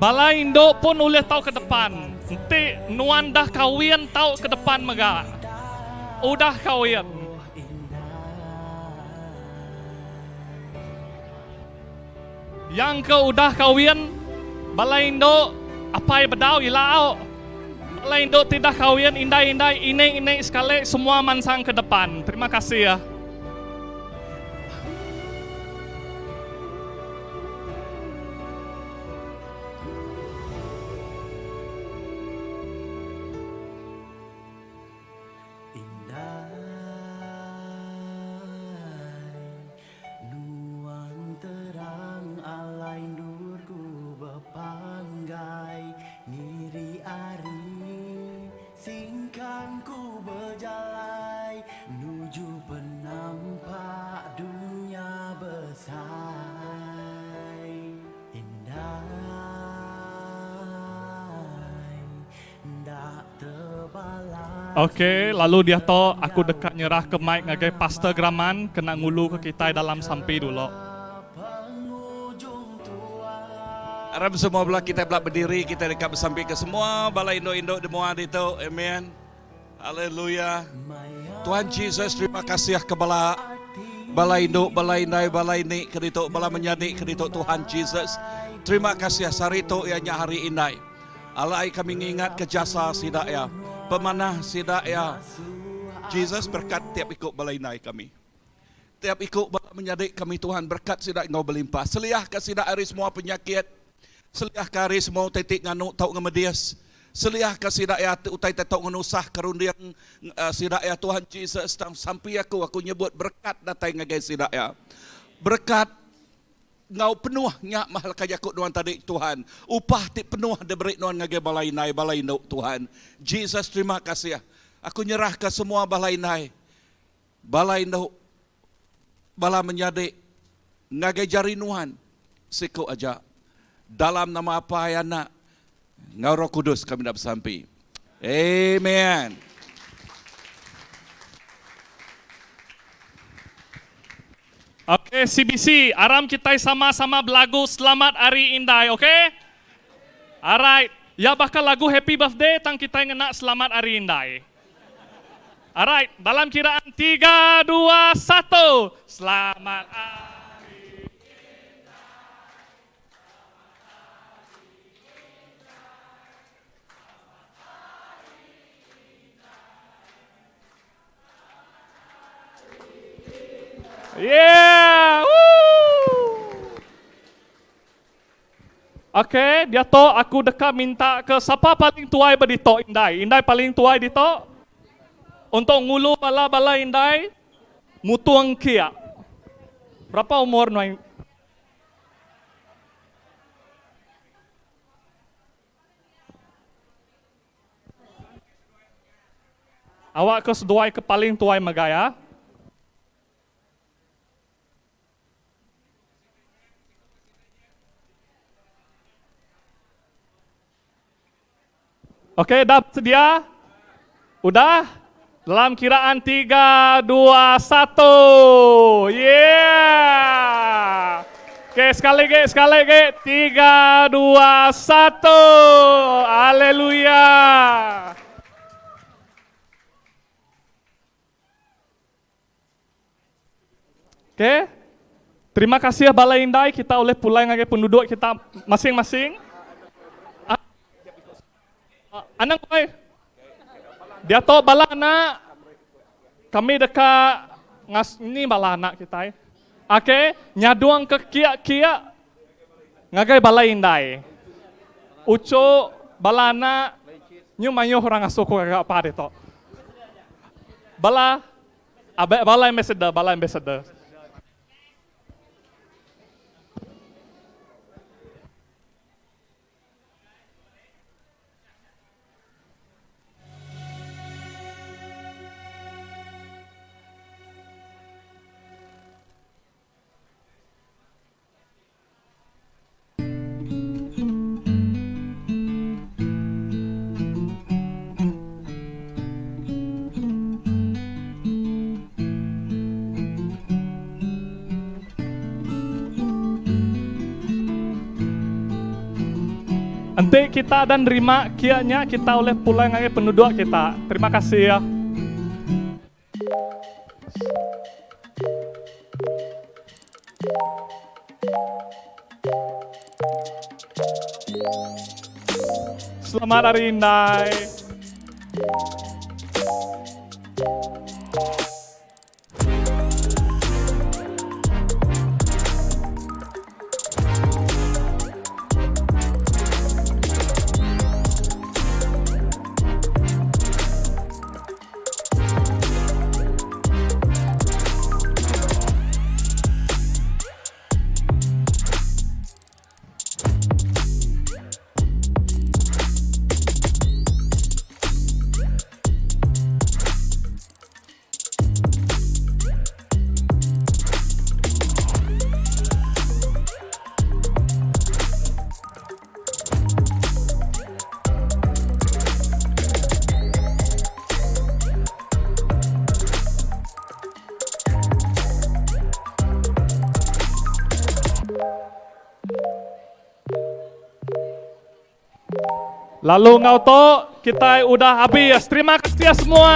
Balai Indo pun boleh tahu ke depan. Nanti Nuan dah kahwin tahu ke depan mega. Udah kahwin. Yang ke udah kahwin, Balai Indo apa yang bedau ilau. Balai Indo tidak kahwin, indai-indai, ini sekali semua mansang ke depan. Terima kasih ya. Okey, lalu dia tahu aku dekat nyerah ke mic ngagai Pastor Graman kena ngulu ke kita dalam sampai dulu. Harap semua belah kita belah berdiri, kita dekat bersampai ke semua balai induk-induk demua itu. Amen. Haleluya. Tuhan Yesus, terima kasih kepada balai induk, balai indai, balai ni kedituk bala menjadi kedituk Tuhan Yesus. Terima kasih sarito ianya hari indai. Alai kami ingat ke jasa sidak ya. Pemanah sidak ya. Jesus berkat tiap ikut balai indai kami. Tiap ikut bala menjadi kami Tuhan berkat sidak engkau berlimpah. Seliah ke sidak hari semua penyakit. Seliah ke hari semua titik nganu tau ngemedias. Seliah ke sidak ya utai tau ngenusah kerundiang sidak ya Tuhan Jesus sampai aku nyebut berkat datang ngagai sidak ya. Berkat ngau penuh nyak mahal kajakut nuan tadi Tuhan. Upah ti penuh diberi nuan ngagai balai induk Tuhan. Jesus terima kasih ya. Aku nyerah ke semua balai induk bala menjadi ngagai jari nuan siku aja. Dalam nama apa ya nak ngau Roh Kudus kami dah bersampai. Amen. Okey, CBC, aram kita sama-sama belagu Selamat Hari Indai, okey? Alright, ya bakal lagu Happy Birthday tang kita ngena Selamat Hari Indai. Alright, dalam kiraan 3, 2, 1. Selamat Hari. Yeah! Okey, dia to aku dekat minta ke siapa paling tuai berdito Indai. Indai paling tuai dito. Untuk ngulu bala-bala Indai. mutuang kia. Berapa umur nuai? Awak ke seduai ke paling tuai magaya. Oke, dah sedia? Udah? Dalam kiraan 3, 2, 1. Yeah! Oke, sekali lagi. 3, 2, 1. Haleluya. Oke, terima kasih ya Balai Indai, kita oleh pulai ngagai penduduk kita masing-masing. Anang oi, dia to balana, kami dekat ini balana kita. Oke, nyaduang ke kia ngagai Balai Indai. Uco balana nyumanyo orang asuku kagak apa itu. Balai ambassador. Nanti kita dan terima kianya kita oleh pulang lagi penduduk kita. Terima kasih ya. Selamat Hari Indai. Lalu ngauto kita udah habis. Terima kasih ya semua.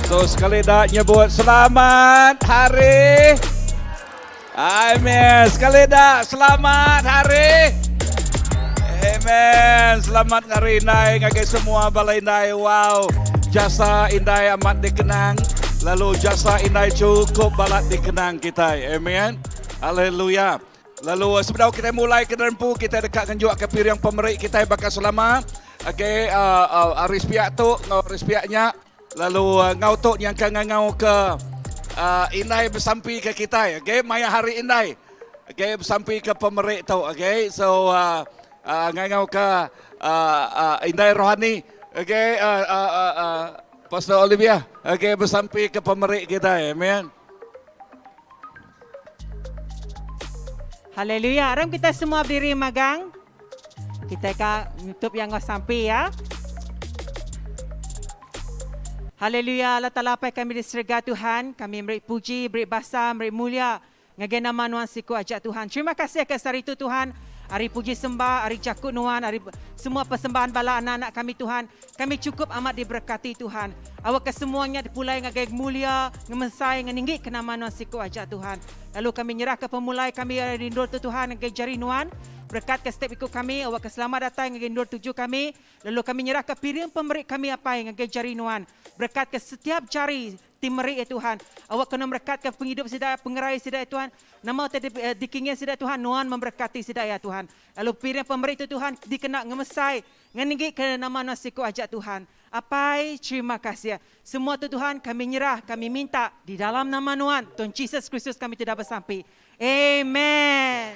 So sekali dah nyebut selamat hari. Amin. Sekali dah selamat hari. Amen. Selamat Hari Indai ngagai semua Balai Indai. Wow, jasa Indai amat dikenang. Lalu jasa Indai cukup balat dikenang kita. Amen. Haleluya. Lalu sebelum kita mulai ke rempu, kita dekatkan juga ke piring pemerik kita bakal selama. Okay, aris pihak tu, aris pihaknya. Lalu ngau tu yang kan ngau ke Indai bersampi ke kita. Okay, Maya Hari Indai. Okay, bersampi ke pemerik tu. Okay, so ngau ke Indai Rohani, okay, Pastor Olivia, okay, bersampai ke pemerik kita, amen. Haleluya, aram kita semua berdiri magang. Kita ka YouTube yang ngau sampai ya. Haleluya, Allah Ta'ala apa kami diserga Tuhan, kami beri puji, beri basa, beri mulia. Ngagai nama nuan siku ajak Tuhan. Terima kasih atas hari itu Tuhan. Hari puji sembah, hari jakut nuan, hari semua persembahan bala anak-anak kami Tuhan. Kami cukup amat diberkati Tuhan. Awak kesemuanya dipulai ngagai mulia, ngemensai, ngeninggi ke nama nuan siku ajak Tuhan. Lalu kami nyerah ke pemulai kami rindu tu Tuhan ngagai jari nuan. Berkat ke step ikut kami, awak ke selamat datang ngagai nur tuju kami. Lalu kami nyerah ke piring pemerik kami apa yang ngagai jari nuan. Berkat ke setiap jari timeri ya Tuhan. Awak kena memberkatkan penghidup sedaya, pengerai sedaya Tuhan. Nama dikingin sedaya Tuhan, Nuan memberkati sedaya Tuhan. Lalu pilihan pemberi itu Tuhan dikena ngemesai, ngeninggi ke nama nasiku ajak Tuhan. Apai, terima kasih. Semua tu Tuhan kami nyerah, kami minta di dalam nama Nuan, Tuhan Yesus Kristus kami tidak bersampai. Amen.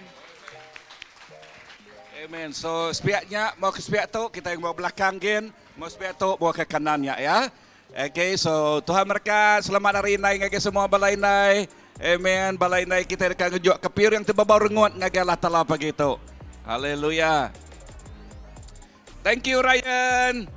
Amen. So sepiaknya mau ke sepiak tu, kita yang mau belakang gen, mau sepiak tu mau ke kanannya ya. Okay, so Tuhan berkat, selamat hari ini ngagi semua balai nai. Amen. Balai nai kita akan ngejuk kepir yang tiba baru rengut ngagi Allah Taala pagi itu. Haleluya. Thank you Ryan.